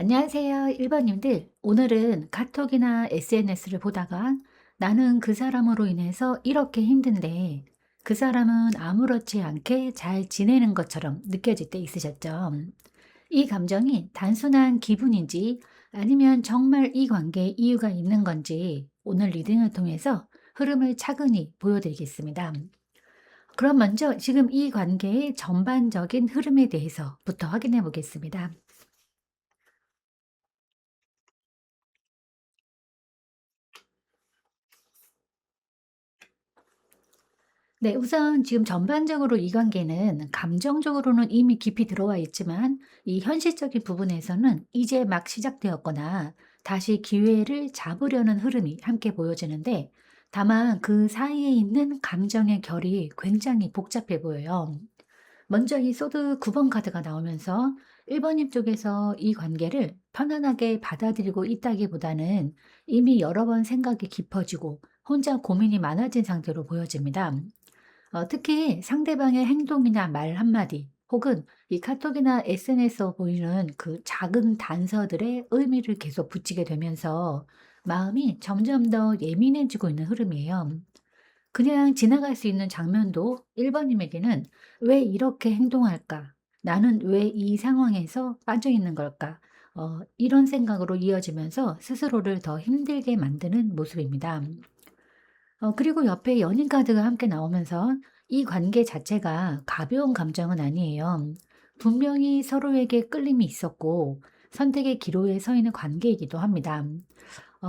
안녕하세요, 1번님들. 오늘은 카톡이나 SNS를 보다가 나는 그 사람으로 인해서 이렇게 힘든데 그 사람은 아무렇지 않게 잘 지내는 것처럼 느껴질 때 있으셨죠? 이 감정이 단순한 기분인지 아니면 정말 이 관계에 이유가 있는 건지 오늘 리딩을 통해서 흐름을 차근히 보여드리겠습니다. 그럼 먼저 지금 이 관계의 전반적인 흐름에 대해서부터 확인해 보겠습니다. 네, 우선 지금 전반적으로 이 관계는 감정적으로는 이미 깊이 들어와 있지만 이 현실적인 부분에서는 이제 막 시작되었거나 다시 기회를 잡으려는 흐름이 함께 보여지는데 다만 그 사이에 있는 감정의 결이 굉장히 복잡해 보여요. 먼저 이 소드 9번 카드가 나오면서 1번님 쪽에서 이 관계를 편안하게 받아들이고 있다기보다는 이미 여러 번 생각이 깊어지고 혼자 고민이 많아진 상태로 보여집니다. 특히 상대방의 행동이나 말 한마디 혹은 이 카톡이나 SNS에 보이는 그 작은 단서들의 의미를 계속 붙이게 되면서 마음이 점점 더 예민해지고 있는 흐름이에요. 그냥 지나갈 수 있는 장면도 1번님에게는 '왜 이렇게 행동할까? 나는 왜 이 상황에서 빠져 있는 걸까?' 이런 생각으로 이어지면서 스스로를 더 힘들게 만드는 모습입니다. 그리고 옆에 연인 카드가 함께 나오면서 이 관계 자체가 가벼운 감정은 아니에요. 분명히 서로에게 끌림이 있었고 선택의 기로에 서 있는 관계이기도 합니다.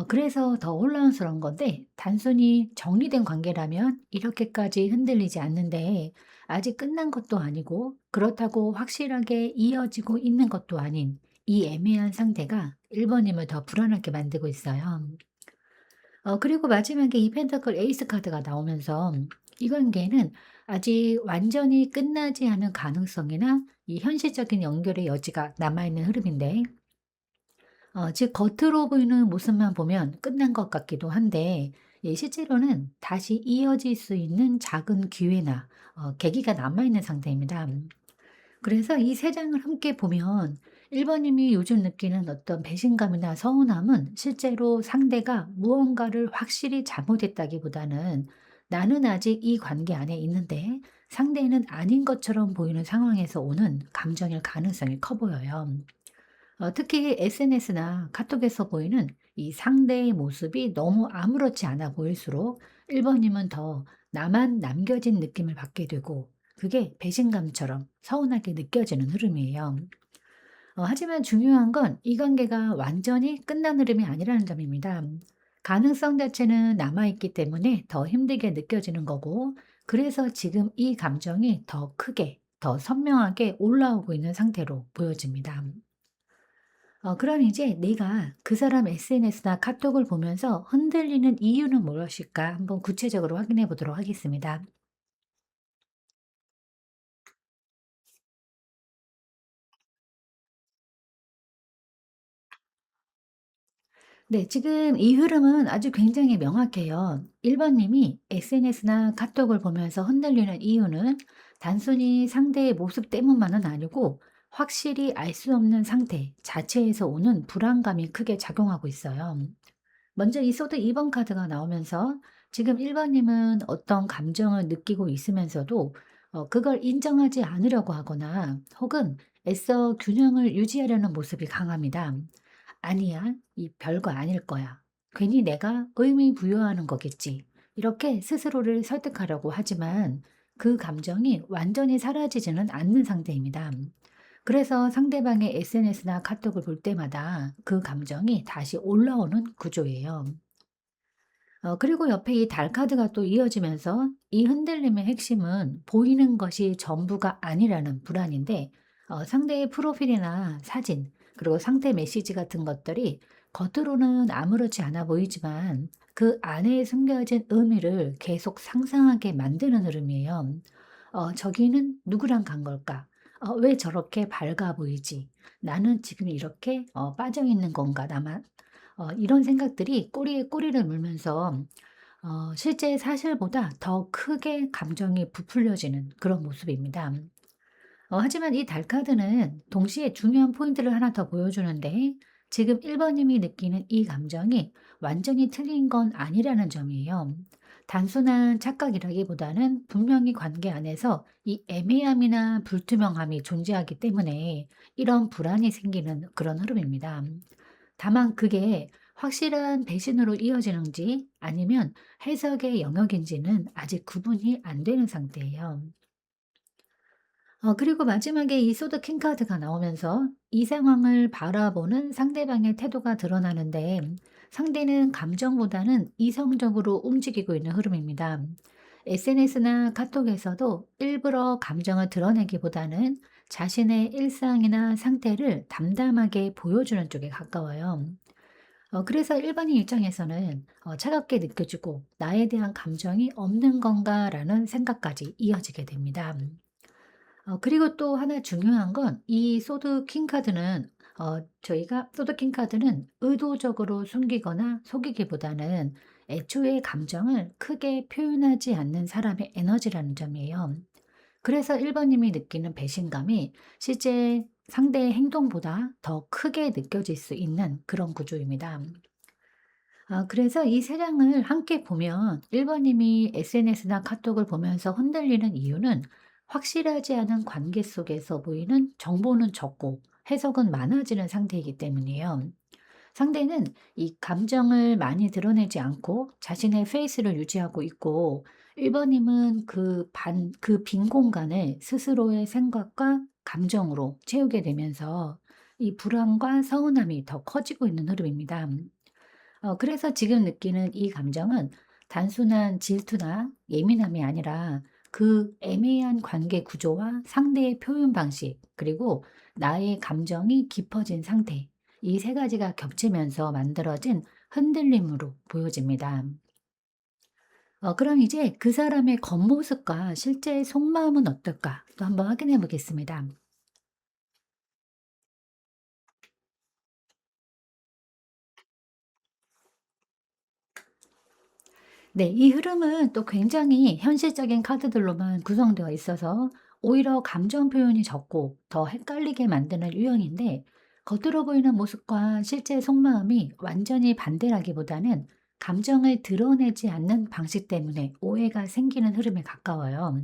그래서 더 혼란스러운 건데 단순히 정리된 관계라면 이렇게까지 흔들리지 않는데 아직 끝난 것도 아니고 그렇다고 확실하게 이어지고 있는 것도 아닌 이 애매한 상태가 1번님을 더 불안하게 만들고 있어요. 그리고 마지막에 이 펜타클 에이스 카드가 나오면서 이 관계는 아직 완전히 끝나지 않은 가능성이나 이 현실적인 연결의 여지가 남아있는 흐름인데 즉 겉으로 보이는 모습만 보면 끝난 것 같기도 한데 실제로는 다시 이어질 수 있는 작은 기회나 계기가 남아있는 상태입니다. 그래서 이 세 장을 함께 보면 1번 님이 요즘 느끼는 어떤 배신감이나 서운함은 실제로 상대가 무언가를 확실히 잘못했다기보다는 나는 아직 이 관계 안에 있는데 상대는 아닌 것처럼 보이는 상황에서 오는 감정일 가능성이 커 보여요. 특히 SNS나 카톡에서 보이는 이 상대의 모습이 너무 아무렇지 않아 보일수록 1번 님은 더 나만 남겨진 느낌을 받게 되고 그게 배신감처럼 서운하게 느껴지는 흐름이에요. 하지만 중요한 건 이 관계가 완전히 끝난 흐름이 아니라는 점입니다. 가능성 자체는 남아있기 때문에 더 힘들게 느껴지는 거고, 그래서 지금 이 감정이 더 크게, 더 선명하게 올라오고 있는 상태로 보여집니다. 그럼 이제 내가 그 사람 SNS나 카톡을 보면서 흔들리는 이유는 무엇일까? 한번 구체적으로 확인해 보도록 하겠습니다. 네, 지금 이 흐름은 아주 굉장히 명확해요. 1번 님이 SNS나 카톡을 보면서 흔들리는 이유는 단순히 상대의 모습 때문만은 아니고 확실히 알 수 없는 상태 자체에서 오는 불안감이 크게 작용하고 있어요. 먼저 이 소드 2번 카드가 나오면서 지금 1번 님은 어떤 감정을 느끼고 있으면서도 그걸 인정하지 않으려고 하거나 혹은 애써 균형을 유지하려는 모습이 강합니다. "아니야. 이 별거 아닐 거야. 괜히 내가 의미 부여하는 거겠지." 이렇게 스스로를 설득하려고 하지만 그 감정이 완전히 사라지지는 않는 상태입니다. 그래서 상대방의 SNS나 카톡을 볼 때마다 그 감정이 다시 올라오는 구조예요. 그리고 옆에 이 달 카드가 또 이어지면서 이 흔들림의 핵심은 보이는 것이 전부가 아니라는 불안인데 상대의 프로필이나 사진 그리고 상태 메시지 같은 것들이 겉으로는 아무렇지 않아 보이지만 그 안에 숨겨진 의미를 계속 상상하게 만드는 흐름이에요. '저기는 누구랑 간 걸까? 왜 저렇게 밝아 보이지? 나는 지금 이렇게 빠져 있는 건가 나만?' 이런 생각들이 꼬리에 꼬리를 물면서 실제 사실보다 더 크게 감정이 부풀려지는 그런 모습입니다. 하지만 이 달 카드는 동시에 중요한 포인트를 하나 더 보여주는데 지금 1번님이 느끼는 이 감정이 완전히 틀린 건 아니라는 점이에요. 단순한 착각이라기보다는 분명히 관계 안에서 이 애매함이나 불투명함이 존재하기 때문에 이런 불안이 생기는 그런 흐름입니다. 다만 그게 확실한 배신으로 이어지는지 아니면 해석의 영역인지는 아직 구분이 안 되는 상태예요. 그리고 마지막에 이 소드 킹 카드가 나오면서 이 상황을 바라보는 상대방의 태도가 드러나는데 상대는 감정보다는 이성적으로 움직이고 있는 흐름입니다. SNS나 카톡에서도 일부러 감정을 드러내기보다는 자신의 일상이나 상태를 담담하게 보여주는 쪽에 가까워요. 그래서 일반인 입장에서는 차갑게 느껴지고 나에 대한 감정이 없는 건가라는 생각까지 이어지게 됩니다. 그리고 또 하나 중요한 건 이 소드 킹 카드는 저희가 소드 킹 카드는 의도적으로 숨기거나 속이기보다는 애초에 감정을 크게 표현하지 않는 사람의 에너지라는 점이에요. 그래서 1번 님이 느끼는 배신감이 실제 상대의 행동보다 더 크게 느껴질 수 있는 그런 구조입니다. 그래서 이 세 장을 함께 보면 1번 님이 SNS나 카톡을 보면서 흔들리는 이유는 확실하지 않은 관계 속에서 보이는 정보는 적고 해석은 많아지는 상태이기 때문이에요. 상대는 이 감정을 많이 드러내지 않고 자신의 페이스를 유지하고 있고 1번 님은 그 빈 공간을 스스로의 생각과 감정으로 채우게 되면서 이 불안과 서운함이 더 커지고 있는 흐름입니다. 그래서 지금 느끼는 이 감정은 단순한 질투나 예민함이 아니라 그 애매한 관계 구조와 상대의 표현 방식, 그리고 나의 감정이 깊어진 상태, 이 세 가지가 겹치면서 만들어진 흔들림으로 보여집니다. 그럼 이제 그 사람의 겉모습과 실제 속마음은 어떨까? 또 한번 확인해 보겠습니다. 네. 이 흐름은 또 굉장히 현실적인 카드들로만 구성되어 있어서 오히려 감정 표현이 적고 더 헷갈리게 만드는 유형인데 겉으로 보이는 모습과 실제 속마음이 완전히 반대라기보다는 감정을 드러내지 않는 방식 때문에 오해가 생기는 흐름에 가까워요.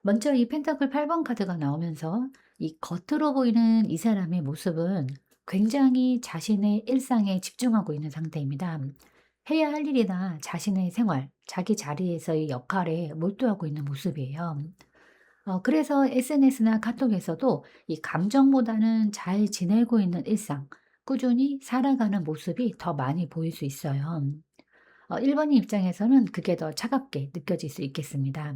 먼저 이 펜타클 8번 카드가 나오면서 이 겉으로 보이는 이 사람의 모습은 굉장히 자신의 일상에 집중하고 있는 상태입니다. 해야 할 일이나 자신의 생활, 자기 자리에서의 역할에 몰두하고 있는 모습이에요. 그래서 SNS나 카톡에서도 이 감정보다는 잘 지내고 있는 일상, 꾸준히 살아가는 모습이 더 많이 보일 수 있어요. 1번인 입장에서는 그게 더 차갑게 느껴질 수 있겠습니다.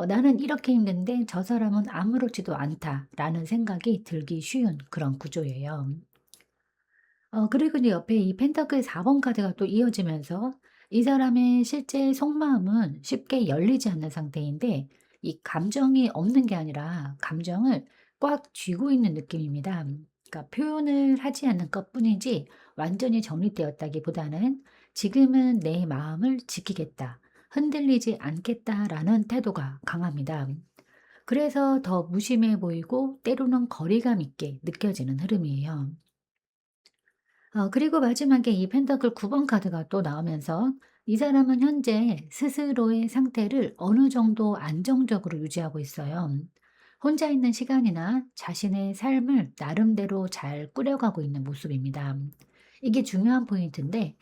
'나는 이렇게 힘든데 저 사람은 아무렇지도 않다.'라는 생각이 들기 쉬운 그런 구조예요. 그리고 이제 옆에 이 펜타클 4번 카드가 또 이어지면서 이 사람의 실제 속마음은 쉽게 열리지 않는 상태인데 이 감정이 없는 게 아니라 감정을 꽉 쥐고 있는 느낌입니다. 그러니까 표현을 하지 않는 것뿐이지 완전히 정리되었다기보다는 '지금은 내 마음을 지키겠다. 흔들리지 않겠다.'라는 태도가 강합니다. 그래서 더 무심해 보이고 때로는 거리감 있게 느껴지는 흐름이에요. 그리고 마지막에 이 펜타클 9번 카드가 또 나오면서 이 사람은 현재 스스로의 상태를 어느 정도 안정적으로 유지하고 있어요. 혼자 있는 시간이나 자신의 삶을 나름대로 잘 꾸려가고 있는 모습입니다. 이게 중요한 포인트인데,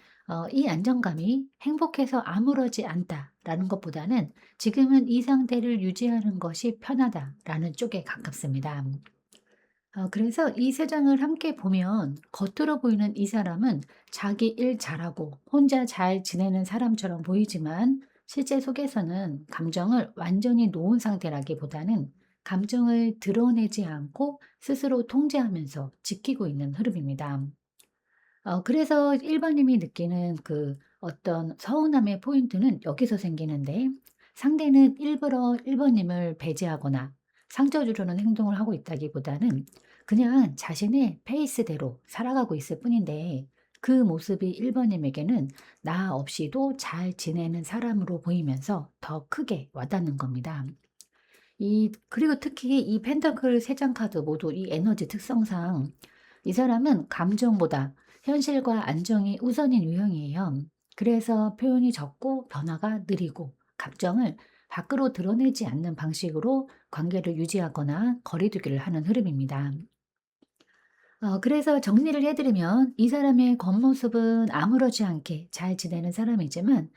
이 안정감이 행복해서 아무렇지 않다라는 것보다는 지금은 이 상태를 유지하는 것이 편하다라는 쪽에 가깝습니다. 그래서 이 세 장을 함께 보면 겉으로 보이는 이 사람은 자기 일 잘하고 혼자 잘 지내는 사람처럼 보이지만 실제 속에서는 감정을 완전히 놓은 상태라기보다는 감정을 드러내지 않고 스스로 통제하면서 지키고 있는 흐름입니다. 그래서 1번 님이 느끼는 그 어떤 서운함의 포인트는 여기서 생기는데 상대는 일부러 1번 님을 배제하거나 상처 주려는 행동을 하고 있다기보다는 그냥 자신의 페이스대로 살아가고 있을 뿐인데 그 모습이 1번 님에게는 나 없이도 잘 지내는 사람으로 보이면서 더 크게 와닿는 겁니다. 그리고 특히 이 펜타클 3장 카드 모두 이 에너지 특성상 이 사람은 감정보다 현실과 안정이 우선인 유형이에요. 그래서 표현이 적고 변화가 느리고 감정을 밖으로 드러내지 않는 방식으로 관계를 유지하거나 거리두기를 하는 흐름입니다. 그래서 정리를 해 드리면 이 사람의 겉모습은 아무렇지 않게 잘 지내는 사람이지만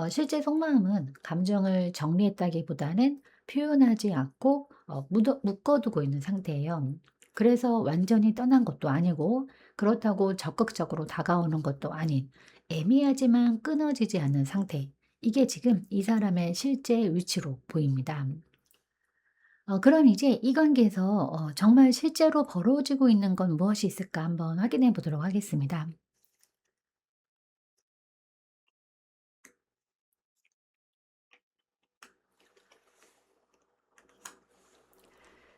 실제 속마음은 감정을 정리했다기보다는 표현하지 않고 묶어두고 있는 상태예요. 그래서 완전히 떠난 것도 아니고 그렇다고 적극적으로 다가오는 것도 아닌 애매하지만 끊어지지 않는 상태. 이게 지금 이 사람의 실제 위치로 보입니다. 그럼 이제 이 관계에서 정말 실제로 벌어지고 있는 건 무엇이 있을까 한번 확인해 보도록 하겠습니다.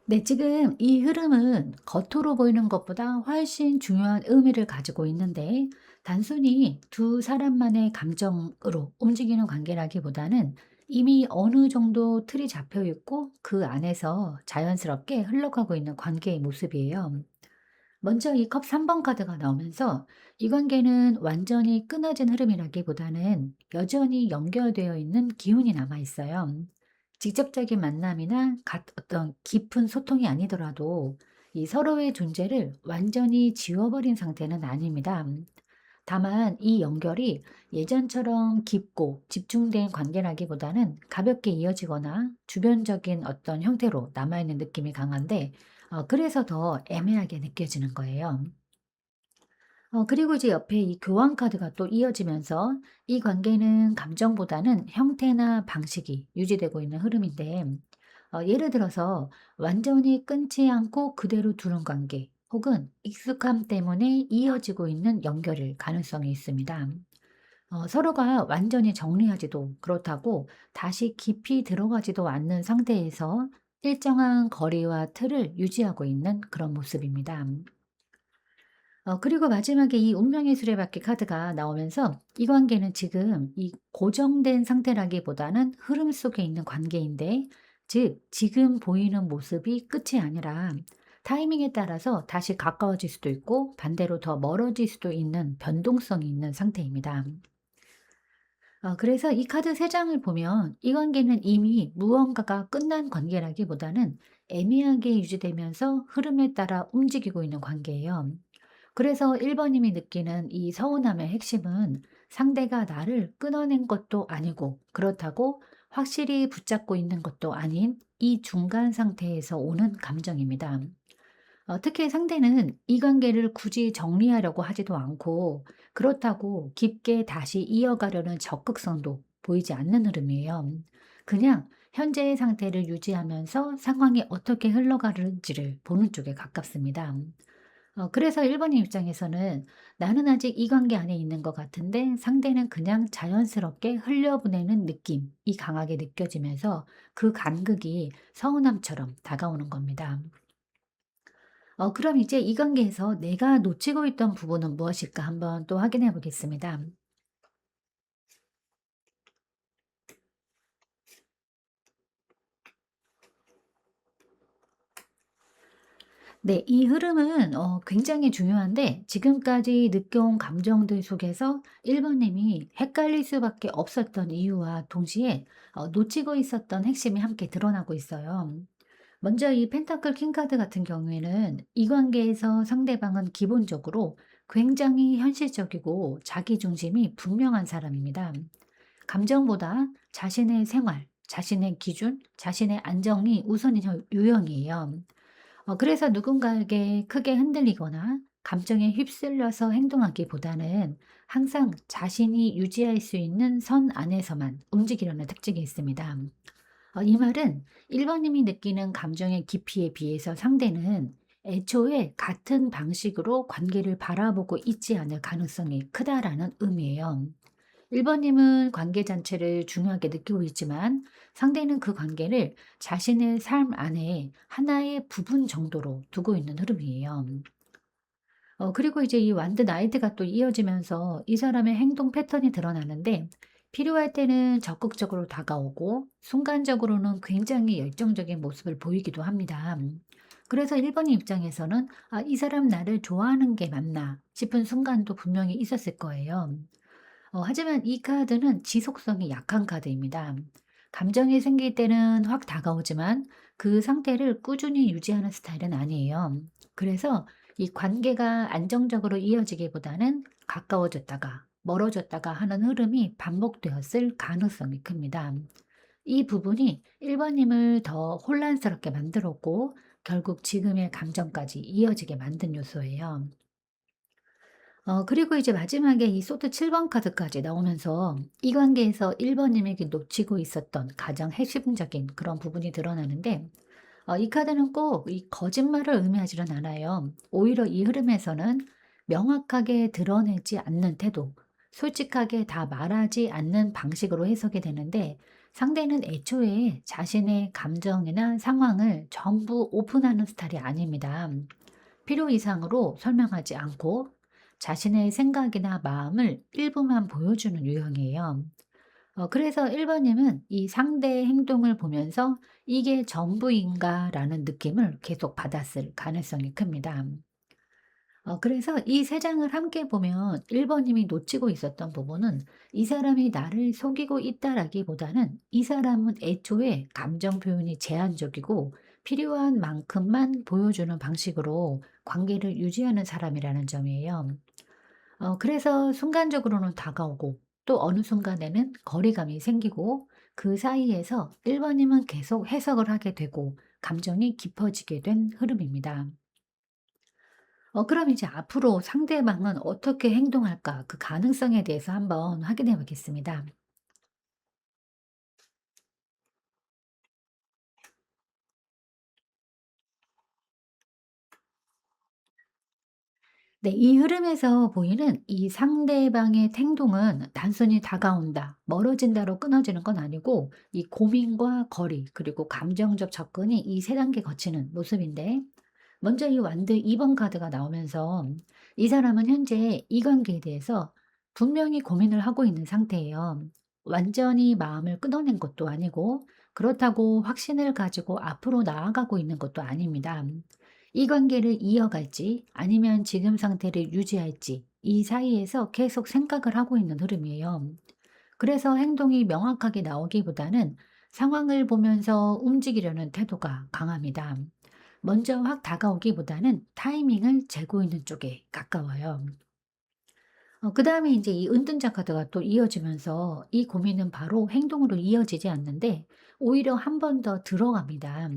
네, 지금 이 흐름은 겉으로 보이는 것보다 훨씬 중요한 의미를 가지고 있는데, 단순히 두 사람만의 감정으로 움직이는 관계라기보다는 이미 어느 정도 틀이 잡혀 있고 그 안에서 자연스럽게 흘러가고 있는 관계의 모습이에요. 먼저 이 컵 3번 카드가 나오면서 이 관계는 완전히 끊어진 흐름이라기보다는 여전히 연결되어 있는 기운이 남아 있어요. 직접적인 만남이나 어떤 깊은 소통이 아니더라도 이 서로의 존재를 완전히 지워버린 상태는 아닙니다. 다만 이 연결이 예전처럼 깊고 집중된 관계라기보다는 가볍게 이어지거나 주변적인 어떤 형태로 남아있는 느낌이 강한데, 그래서 더 애매하게 느껴지는 거예요. 그리고 이제 옆에 이 교환 카드가 또 이어지면서 이 관계는 감정보다는 형태나 방식이 유지되고 있는 흐름인데, 예를 들어서 완전히 끊지 않고 그대로 두는 관계 혹은 익숙함 때문에 이어지고 있는 연결일 가능성이 있습니다. 서로가 완전히 정리하지도 그렇다고 다시 깊이 들어가지도 않는 상태에서 일정한 거리와 틀을 유지하고 있는 그런 모습입니다. 그리고 마지막에 이 운명의 수레바퀴 카드가 나오면서 이 관계는 지금 이 고정된 상태라기보다는 흐름 속에 있는 관계인데, 즉 지금 보이는 모습이 끝이 아니라 타이밍에 따라서 다시 가까워질 수도 있고 반대로 더 멀어질 수도 있는 변동성이 있는 상태입니다. 그래서 이 카드 3 장을 보면 이 관계는 이미 무언가가 끝난 관계라기보다는 애매하게 유지되면서 흐름에 따라 움직이고 있는 관계예요. 그래서 1 번님이 느끼는 이 서운함의 핵심은 상대가 나를 끊어낸 것도 아니고 그렇다고 확실히 붙잡고 있는 것도 아닌 이 중간 상태에서 오는 감정입니다. 특히 상대는 이 관계를 굳이 정리하려고 하지도 않고 그렇다고 깊게 다시 이어가려는 적극성도 보이지 않는 흐름이에요. 그냥 현재의 상태를 유지하면서 상황이 어떻게 흘러가는지를 보는 쪽에 가깝습니다. 그래서 1 번님 입장에서는 나는 아직 이 관계 안에 있는 것 같은데 상대는 그냥 자연스럽게 흘려보내는 느낌이 강하게 느껴지면서 그 간극이 서운함처럼 다가오는 겁니다. 그럼 이제 이 관계에서 내가 놓치고 있던 부분은 무엇일까 한번 또 확인해 보겠습니다. 네. 이 흐름은 굉장히 중요한데 지금까지 느껴온 감정들 속에서 1 번님이 헷갈릴 수밖에 없었던 이유와 동시에 놓치고 있었던 핵심이 함께 드러나고 있어요. 먼저 이 펜타클 킹 카드 같은 경우에는 이 관계에서 상대방은 기본적으로 굉장히 현실적이고 자기중심이 분명한 사람입니다. 감정보다 자신의 생활, 자신의 기준, 자신의 안정이 우선인 유형이에요. 그래서 누군가에게 크게 흔들리거나 감정에 휩쓸려서 행동하기보다는 항상 자신이 유지할 수 있는 선 안에서만 움직이려는 특징이 있습니다. 이 말은 1 번님이 느끼는 감정의 깊이에 비해서 상대는 애초에 같은 방식으로 관계를 바라보고 있지 않을 가능성이 크다라는 의미예요. 1 번님은 관계 전체를 중요하게 느끼고 있지만 상대는 그 관계를 자신의 삶 안에 하나의 부분 정도로 두고 있는 흐름이에요. 그리고 이제 이 완드 나이트가 또 이어지면서 이 사람의 행동 패턴이 드러나는데 필요할 때는 적극적으로 다가오고 순간적으로는 굉장히 열정적인 모습을 보이기도 합니다. 그래서 1번의 입장에서는 '아 이 사람 나를 좋아하는 게 맞나?' 싶은 순간도 분명히 있었을 거예요. 하지만 이 카드는 지속성이 약한 카드입니다. 감정이 생길 때는 확 다가오지만 그 상태를 꾸준히 유지하는 스타일은 아니에요. 그래서 이 관계가 안정적으로 이어지기보다는 가까워졌다가 멀어졌다가 하는 흐름이 반복되었을 가능성이 큽니다. 이 부분이 1번님을 더 혼란스럽게 만들었고 결국 지금의 감정까지 이어지게 만든 요소예요. 그리고 이제 마지막에 이 소드 7번 카드까지 나오면서 이 관계에서 1 번님에게 놓치고 있었던 가장 핵심적인 그런 부분이 드러나는데 이 카드는 꼭 이 거짓말을 의미하지는 않아요. 오히려 이 흐름에서는 명확하게 드러내지 않는 태도, 솔직하게 다 말하지 않는 방식으로 해석이 되는데 상대는 애초에 자신의 감정이나 상황을 전부 오픈하는 스타일이 아닙니다. 필요 이상으로 설명하지 않고 자신의 생각이나 마음을 일부만 보여주는 유형이에요. 그래서 1번님은 이 상대의 행동을 보면서 '이게 전부인가?'라는 느낌을 계속 받았을 가능성이 큽니다. 그래서 이 세 장을 함께 보면 1번님이 놓치고 있었던 부분은 '이 사람이 나를 속이고 있다.'라기보다는 '이 사람은 애초에 감정 표현이 제한적이고 필요한 만큼만 보여주는 방식으로 관계를 유지하는 사람이라는 점이에요. 그래서 순간적으로는 다가오고 또 어느 순간에는 거리감이 생기고 그 사이에서 1번님은 계속 해석을 하게 되고 감정이 깊어지게 된 흐름입니다. 그럼 이제 앞으로 상대방은 어떻게 행동할까? 그 가능성에 대해서 한번 확인해 보겠습니다. 네, 이 흐름에서 보이는 이 상대방의 행동은 단순히 다가온다, 멀어진다로 끊어지는 건 아니고 이 고민과 거리, 그리고 감정적 접근이 이 세 단계 거치는 모습인데 먼저 이 완드 2번 카드가 나오면서 이 사람은 현재 이 관계에 대해서 분명히 고민을 하고 있는 상태예요. 완전히 마음을 끊어낸 것도 아니고 그렇다고 확신을 가지고 앞으로 나아가고 있는 것도 아닙니다. 이 관계를 이어갈지 아니면 지금 상태를 유지할지 이 사이에서 계속 생각을 하고 있는 흐름이에요. 그래서 행동이 명확하게 나오기보다는 상황을 보면서 움직이려는 태도가 강합니다. 먼저 확 다가오기보다는 타이밍을 재고 있는 쪽에 가까워요. 그다음에 이제 이 은둔자 카드가 또 이어지면서 이 고민은 바로 행동으로 이어지지 않는데 오히려 한 번 더 들어갑니다.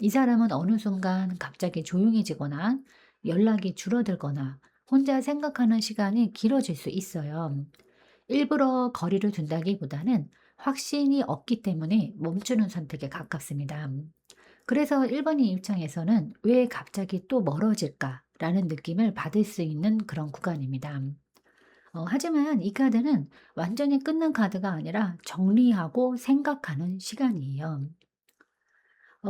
이 사람은 어느 순간 갑자기 조용해지거나 연락이 줄어들거나 혼자 생각하는 시간이 길어질 수 있어요. 일부러 거리를 둔다기보다는 확신이 없기 때문에 멈추는 선택에 가깝습니다. 그래서 1번의 입장에서는 '왜 갑자기 또 멀어질까?'라는 느낌을 받을 수 있는 그런 구간입니다. 하지만 이 카드는 완전히 끊는 카드가 아니라 정리하고 생각하는 시간이에요.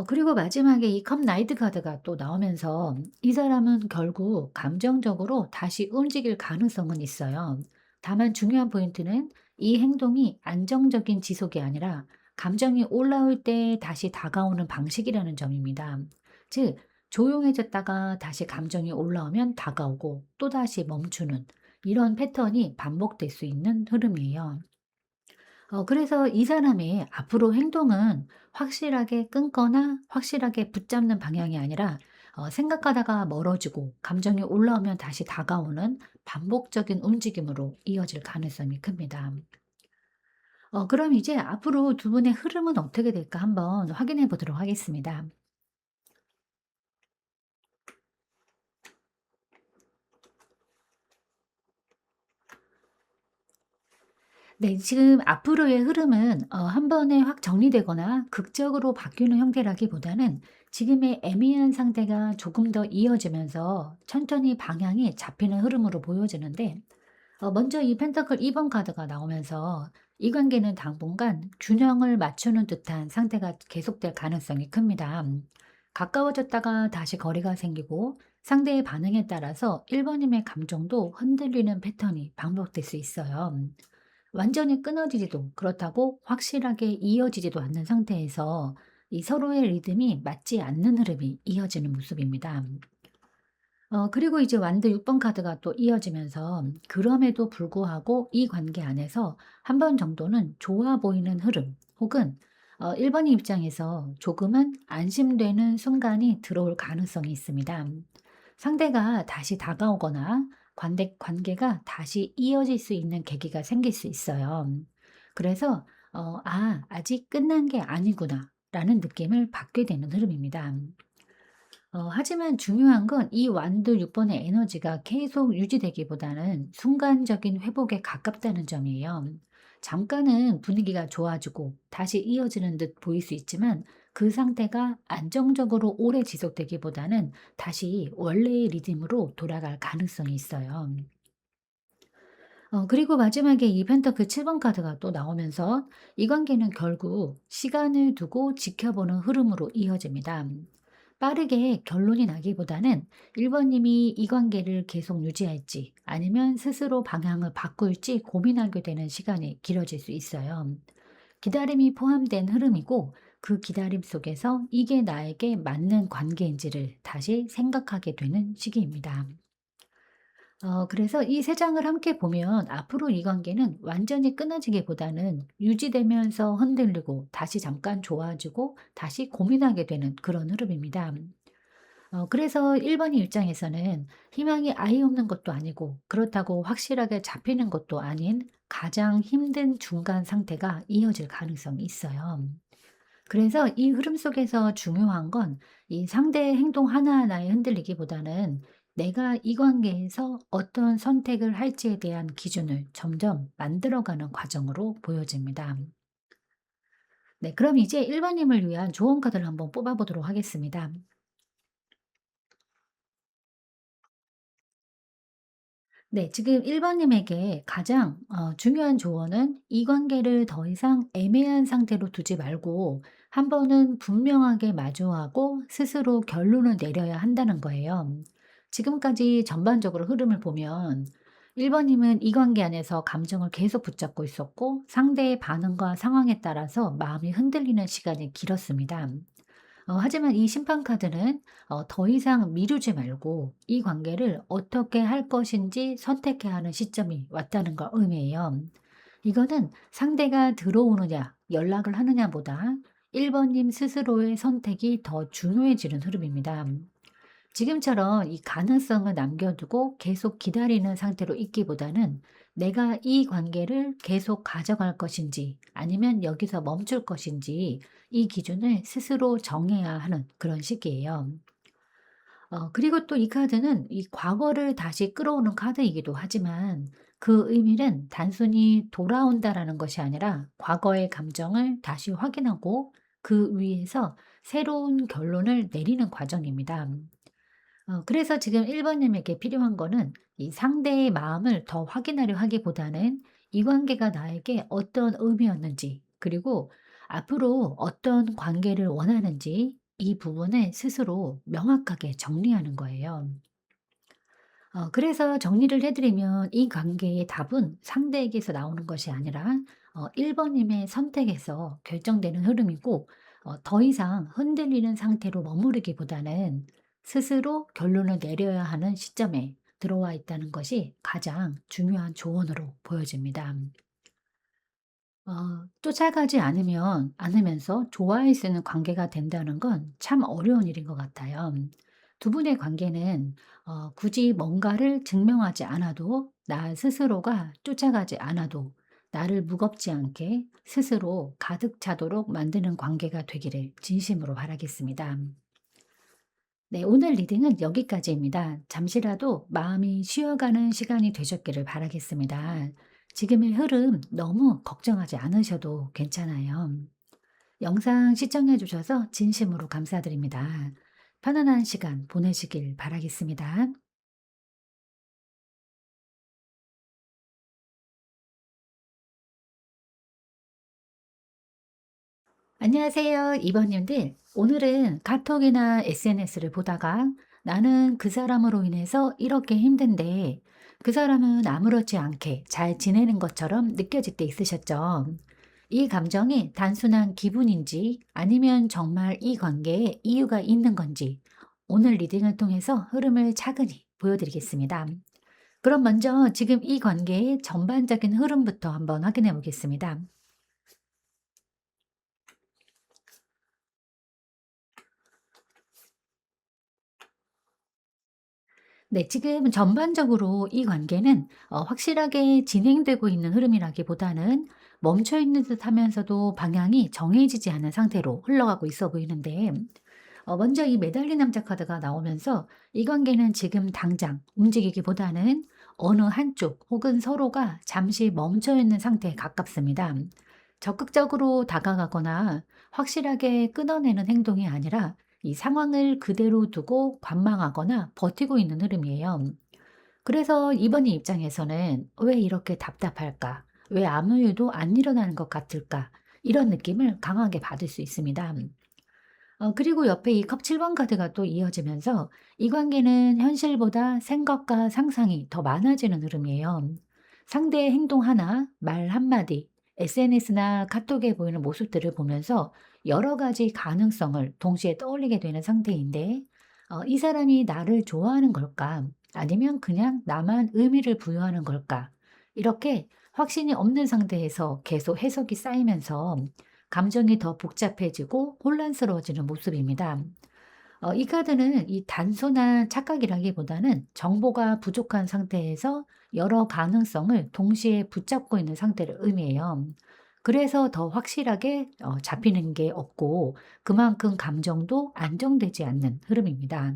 그리고 마지막에 이 컵 나이트 카드가 또 나오면서 이 사람은 결국 감정적으로 다시 움직일 가능성은 있어요. 다만 중요한 포인트는 이 행동이 안정적인 지속이 아니라 감정이 올라올 때 다시 다가오는 방식이라는 점입니다. 즉, 조용해졌다가 다시 감정이 올라오면 다가오고 또다시 멈추는 이런 패턴이 반복될 수 있는 흐름이에요. 그래서 이 사람의 앞으로 행동은 확실하게 끊거나 확실하게 붙잡는 방향이 아니라 생각하다가 멀어지고 감정이 올라오면 다시 다가오는 반복적인 움직임으로 이어질 가능성이 큽니다. 그럼 이제 앞으로 두 분의 흐름은 어떻게 될까 한번 확인해 보도록 하겠습니다. 네. 지금 앞으로의 흐름은 한 번에 확 정리되거나 극적으로 바뀌는 형태라기보다는 지금의 애매한 상태가 조금 더 이어지면서 천천히 방향이 잡히는 흐름으로 보여지는데 먼저 이 펜터클 2번 카드가 나오면서 이 관계는 당분간 균형을 맞추는 듯한 상태가 계속될 가능성이 큽니다. 가까워졌다가 다시 거리가 생기고 상대의 반응에 따라서 1번님의 감정도 흔들리는 패턴이 반복될 수 있어요. 완전히 끊어지지도 그렇다고 확실하게 이어지지도 않는 상태에서 이 서로의 리듬이 맞지 않는 흐름이 이어지는 모습입니다. 그리고 이제 완드 6번 카드가 또 이어지면서 그럼에도 불구하고 이 관계 안에서 한 번 정도는 좋아 보이는 흐름 혹은 1 번의 입장에서 조금은 안심되는 순간이 들어올 가능성이 있습니다. 상대가 다시 다가오거나 관계가 다시 이어질 수 있는 계기가 생길 수 있어요. 그래서 '아 아직 끝난 게 아니구나.'라는 느낌을 받게 되는 흐름입니다. 하지만 중요한 건 이 완도 6 번의 에너지가 계속 유지되기보다는 순간적인 회복에 가깝다는 점이에요. 잠깐은 분위기가 좋아지고 다시 이어지는 듯 보일 수 있지만 그 상태가 안정적으로 오래 지속되기보다는 다시 원래의 리듬으로 돌아갈 가능성이 있어요. 그리고 마지막에 이 펜터클 7번 카드가 또 나오면서 이 관계는 결국 시간을 두고 지켜보는 흐름으로 이어집니다. 빠르게 결론이 나기보다는 1 번님이 이 관계를 계속 유지할지 아니면 스스로 방향을 바꿀지 고민하게 되는 시간이 길어질 수 있어요. 기다림이 포함된 흐름이고 그 기다림 속에서 이게 나에게 맞는 관계인지를 다시 생각하게 되는 시기입니다. 그래서 이 세 장을 함께 보면 앞으로 이 관계는 완전히 끊어지기보다는 유지되면서 흔들리고 다시 잠깐 좋아지고 다시 고민하게 되는 그런 흐름입니다. 그래서 1 번의 입장에서는 희망이 아예 없는 것도 아니고 그렇다고 확실하게 잡히는 것도 아닌 가장 힘든 중간 상태가 이어질 가능성이 있어요. 그래서 이 흐름 속에서 중요한 건 이 상대의 행동 하나하나에 흔들리기보다는 내가 이 관계에서 어떤 선택을 할지에 대한 기준을 점점 만들어가는 과정으로 보여집니다. 네, 그럼 이제 1 번님을 위한 조언 카드를 한번 뽑아 보도록 하겠습니다. 네. 지금 1 번님에게 가장 중요한 조언은 이 관계를 더 이상 애매한 상태로 두지 말고 한 번은 분명하게 마주하고 스스로 결론을 내려야 한다는 거예요. 지금까지 전반적으로 흐름을 보면 1 번님은 이 관계 안에서 감정을 계속 붙잡고 있었고 상대의 반응과 상황에 따라서 마음이 흔들리는 시간이 길었습니다. 하지만 이 심판 카드는 더 이상 미루지 말고 이 관계를 어떻게 할 것인지 선택해야 하는 시점이 왔다는 걸 의미해요. 이거는 상대가 들어오느냐, 연락을 하느냐보다 1 번님 스스로의 선택이 더 중요해지는 흐름입니다. 지금처럼 이 가능성을 남겨두고 계속 기다리는 상태로 있기보다는 내가 이 관계를 계속 가져갈 것인지 아니면 여기서 멈출 것인지 이 기준을 스스로 정해야 하는 그런 시기예요. 그리고 또 이 카드는 이 과거를 다시 끌어오는 카드이기도 하지만 그 의미는 단순히 돌아온다라는 것이 아니라 과거의 감정을 다시 확인하고 그 위에서 새로운 결론을 내리는 과정입니다. 그래서 지금 1 번님에게 필요한 거는 이 상대의 마음을 더 확인하려 하기보다는 이 관계가 나에게 어떤 의미였는지 그리고 앞으로 어떤 관계를 원하는지 이 부분을 스스로 명확하게 정리하는 거예요. 그래서 정리를 해 드리면 이 관계의 답은 상대에게서 나오는 것이 아니라 1 번님의 선택에서 결정되는 흐름이고 더 이상 흔들리는 상태로 머무르기보다는 스스로 결론을 내려야 하는 시점에 들어와 있다는 것이 가장 중요한 조언으로 보여집니다. 쫓아가지 않으면서 좋아할 수 있는 관계가 된다는 건 참 어려운 일인 것 같아요. 두 분의 관계는 굳이 뭔가를 증명하지 않아도 나 스스로가 쫓아가지 않아도 나를 무겁지 않게 스스로 가득 차도록 만드는 관계가 되기를 진심으로 바라겠습니다. 네, 오늘 리딩은 여기까지입니다. 잠시라도 마음이 쉬어가는 시간이 되셨기를 바라겠습니다. 지금의 흐름 너무 걱정하지 않으셔도 괜찮아요. 영상 시청해 주셔서 진심으로 감사드립니다. 편안한 시간 보내시길 바라겠습니다. 안녕하세요. 이번님들. 오늘은 카톡이나 SNS를 보다가 나는 그 사람으로 인해서 이렇게 힘든데 그 사람은 아무렇지 않게 잘 지내는 것처럼 느껴질 때 있으셨죠. 이 감정이 단순한 기분인지 아니면 정말 이 관계에 이유가 있는 건지 오늘 리딩을 통해서 흐름을 차근히 보여드리겠습니다. 그럼 먼저 지금 이 관계의 전반적인 흐름부터 한번 확인해 보겠습니다. 네, 지금 전반적으로 이 관계는 확실하게 진행되고 있는 흐름이라기보다는 멈춰 있는 듯 하면서도 방향이 정해지지 않은 상태로 흘러가고 있어 보이는데, 먼저 이 매달린 남자 카드가 나오면서 이 관계는 지금 당장 움직이기보다는 어느 한쪽 혹은 서로가 잠시 멈춰 있는 상태에 가깝습니다. 적극적으로 다가가거나 확실하게 끊어내는 행동이 아니라 이 상황을 그대로 두고 관망하거나 버티고 있는 흐름이에요. 그래서 이번 이 입장에서는 '왜 이렇게 답답할까? 왜 아무 일도 안 일어나는 것 같을까?' 이런 느낌을 강하게 받을 수 있습니다. 그리고 옆에 이 컵 7번 카드가 또 이어지면서 이 관계는 현실보다 생각과 상상이 더 많아지는 흐름이에요. 상대의 행동 하나, 말 한마디, SNS나 카톡에 보이는 모습들을 보면서 여러 가지 가능성을 동시에 떠올리게 되는 상태인데, 이 사람이 나를 좋아하는 걸까? 아니면 그냥 나만 의미를 부여하는 걸까? 이렇게 확신이 없는 상태에서 계속 해석이 쌓이면서 감정이 더 복잡해지고 혼란스러워지는 모습입니다. 이 카드는 이 단순한 착각이라기보다는 정보가 부족한 상태에서 여러 가능성을 동시에 붙잡고 있는 상태를 의미해요. 그래서 더 확실하게 잡히는 게 없고 그만큼 감정도 안정되지 않는 흐름입니다.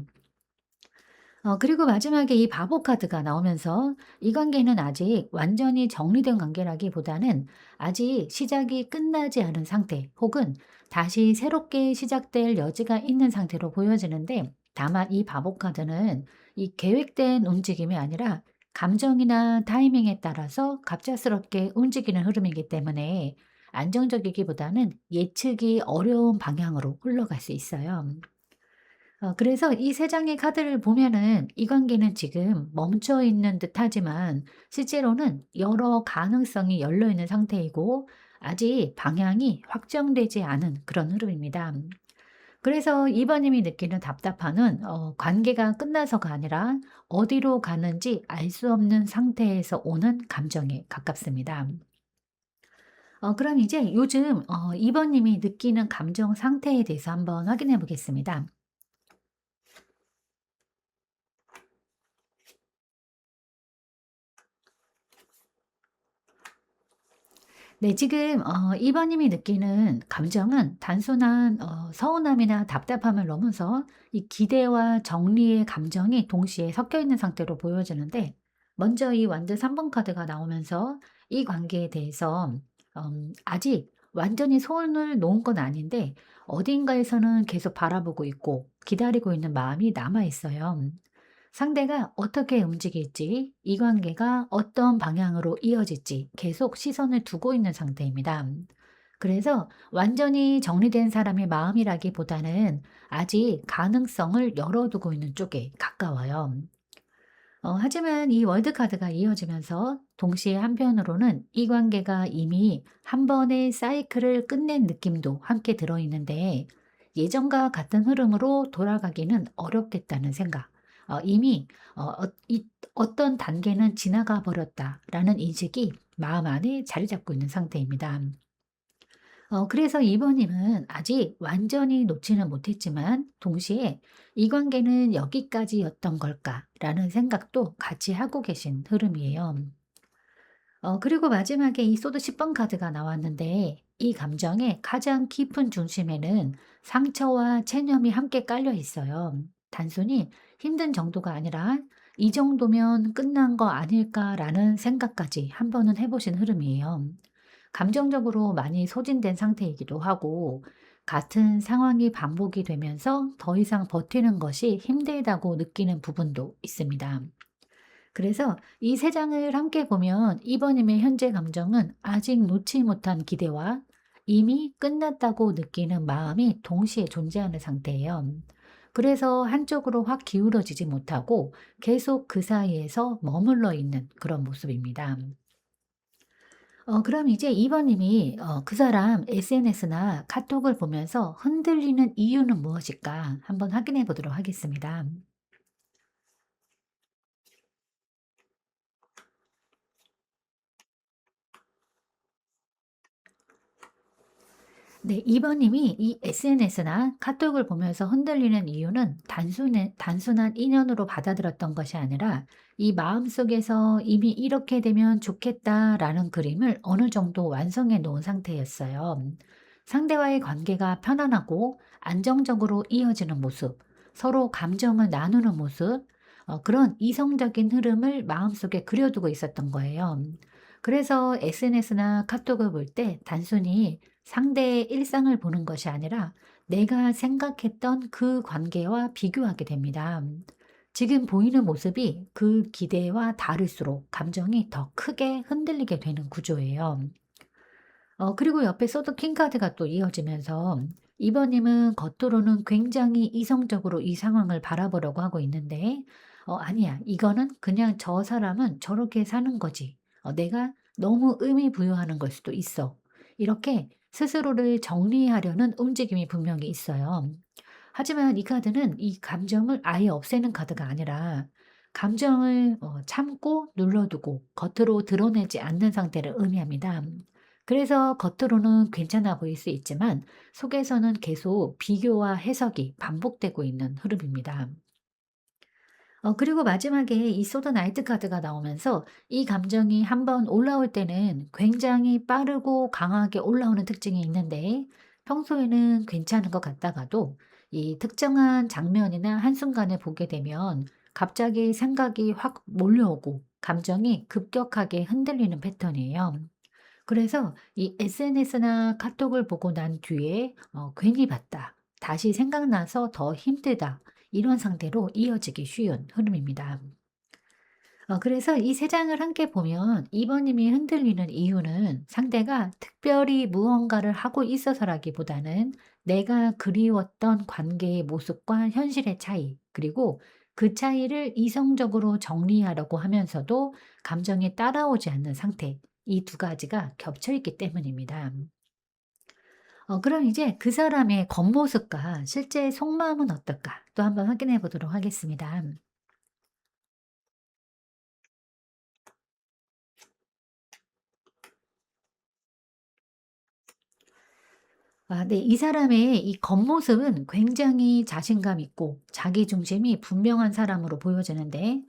그리고 마지막에 이 바보 카드가 나오면서 이 관계는 아직 완전히 정리된 관계라기보다는 아직 시작이 끝나지 않은 상태 혹은 다시 새롭게 시작될 여지가 있는 상태로 보여지는데, 다만 이 바보 카드는 이 계획된 움직임이 아니라 감정이나 타이밍에 따라서 갑작스럽게 움직이는 흐름이기 때문에 안정적이기보다는 예측이 어려운 방향으로 흘러갈 수 있어요. 그래서 이 세 장의 카드를 보면은 이 관계는 지금 멈춰 있는 듯하지만 실제로는 여러 가능성이 열려 있는 상태이고 아직 방향이 확정되지 않은 그런 흐름입니다. 그래서 이번님이 느끼는 답답함은 관계가 끝나서가 아니라 어디로 가는지 알 수 없는 상태에서 오는 감정에 가깝습니다. 그럼 이제 요즘 이번님이 느끼는 감정 상태에 대해서 한번 확인해 보겠습니다. 네, 지금 이번님이 느끼는 감정은 단순한 서운함이나 답답함을 넘어서 이 기대와 정리의 감정이 동시에 섞여 있는 상태로 보여지는데, 먼저 이 완전 3번 카드가 나오면서 이 관계에 대해서 아직 완전히 손을 놓은 건 아닌데 어딘가에서는 계속 바라보고 있고 기다리고 있는 마음이 남아 있어요. 상대가 어떻게 움직일지, 이 관계가 어떤 방향으로 이어질지 계속 시선을 두고 있는 상태입니다. 그래서 완전히 정리된 사람의 마음이라기보다는 아직 가능성을 열어두고 있는 쪽에 가까워요. 하지만 이 월드카드가 이어지면서 동시에 한편으로는 이 관계가 이미 한 번의 사이클을 끝낸 느낌도 함께 들어있는데, 예전과 같은 흐름으로 돌아가기는 어렵겠다는 생각. 이미 어떤 단계는 지나가 버렸다라는 인식이 마음 안에 자리 잡고 있는 상태입니다. 그래서 이번님은 아직 완전히 놓지는 못했지만 동시에 '이 관계는 여기까지였던 걸까?'라는 생각도 같이 하고 계신 흐름이에요. 그리고 마지막에 이 소드 10번 카드가 나왔는데, 이 감정의 가장 깊은 중심에는 상처와 체념이 함께 깔려 있어요. 단순히 힘든 정도가 아니라 '이 정도면 끝난 거 아닐까?'라는 생각까지 한 번은 해 보신 흐름이에요. 감정적으로 많이 소진된 상태이기도 하고, 같은 상황이 반복이 되면서 더 이상 버티는 것이 힘들다고 느끼는 부분도 있습니다. 그래서 이 세 장을 함께 보면 이번님의 현재 감정은 아직 놓지 못한 기대와 이미 끝났다고 느끼는 마음이 동시에 존재하는 상태예요. 그래서 한쪽으로 확 기울어지지 못하고 계속 그 사이에서 머물러 있는 그런 모습입니다. 그럼 이제 2 번님이 그 사람 SNS나 카톡을 보면서 흔들리는 이유는 무엇일까 한번 확인해 보도록 하겠습니다. 네, 2 번님이 이 SNS나 카톡을 보면서 흔들리는 이유는 단순한 인연으로 받아들였던 것이 아니라 이 마음속에서 이미 '이렇게 되면 좋겠다.'라는 그림을 어느 정도 완성해 놓은 상태였어요. 상대와의 관계가 편안하고 안정적으로 이어지는 모습, 서로 감정을 나누는 모습, 그런 이성적인 흐름을 마음속에 그려두고 있었던 거예요. 그래서 SNS나 카톡을 볼 때 단순히 상대의 일상을 보는 것이 아니라 내가 생각했던 그 관계와 비교하게 됩니다. 지금 보이는 모습이 그 기대와 다를수록 감정이 더 크게 흔들리게 되는 구조예요. 그리고 옆에 소드 킹카드가 또 이어지면서 이번님은 겉으로는 굉장히 이성적으로 이 상황을 바라보려고 하고 있는데, 아니야. 이거는 그냥 저 사람은 저렇게 사는 거지. 내가 너무 의미 부여하는 걸 수도 있어. 이렇게 스스로를 정리하려는 움직임이 분명히 있어요. 하지만 이 카드는 이 감정을 아예 없애는 카드가 아니라 감정을 참고 눌러두고 겉으로 드러내지 않는 상태를 의미합니다. 그래서 겉으로는 괜찮아 보일 수 있지만 속에서는 계속 비교와 해석이 반복되고 있는 흐름입니다. 그리고 마지막에 이 소드 나이트 카드가 나오면서 이 감정이 한번 올라올 때는 굉장히 빠르고 강하게 올라오는 특징이 있는데 평소에는 괜찮은 것 같다가도 이 특정한 장면이나 한순간을 보게 되면 갑자기 생각이 확 몰려오고 감정이 급격하게 흔들리는 패턴이에요. 그래서 이 SNS나 카톡을 보고 난 뒤에 '괜히 봤다. 다시 생각나서 더 힘들다.' 이런 상태로 이어지기 쉬운 흐름입니다. 그래서 이 세 장을 함께 보면 2 번님이 흔들리는 이유는 상대가 특별히 무언가를 하고 있어서라기보다는 내가 그리웠던 관계의 모습과 현실의 차이, 그리고 그 차이를 이성적으로 정리하려고 하면서도 감정이 따라오지 않는 상태, 이 두 가지가 겹쳐 있기 때문입니다. 그럼 이제 그 사람의 겉모습과 실제 속마음은 어떨까? 또 한번 확인해 보도록 하겠습니다. 네. 이 사람의 이 겉모습은 굉장히 자신감 있고 자기중심이 분명한 사람으로 보여지는데,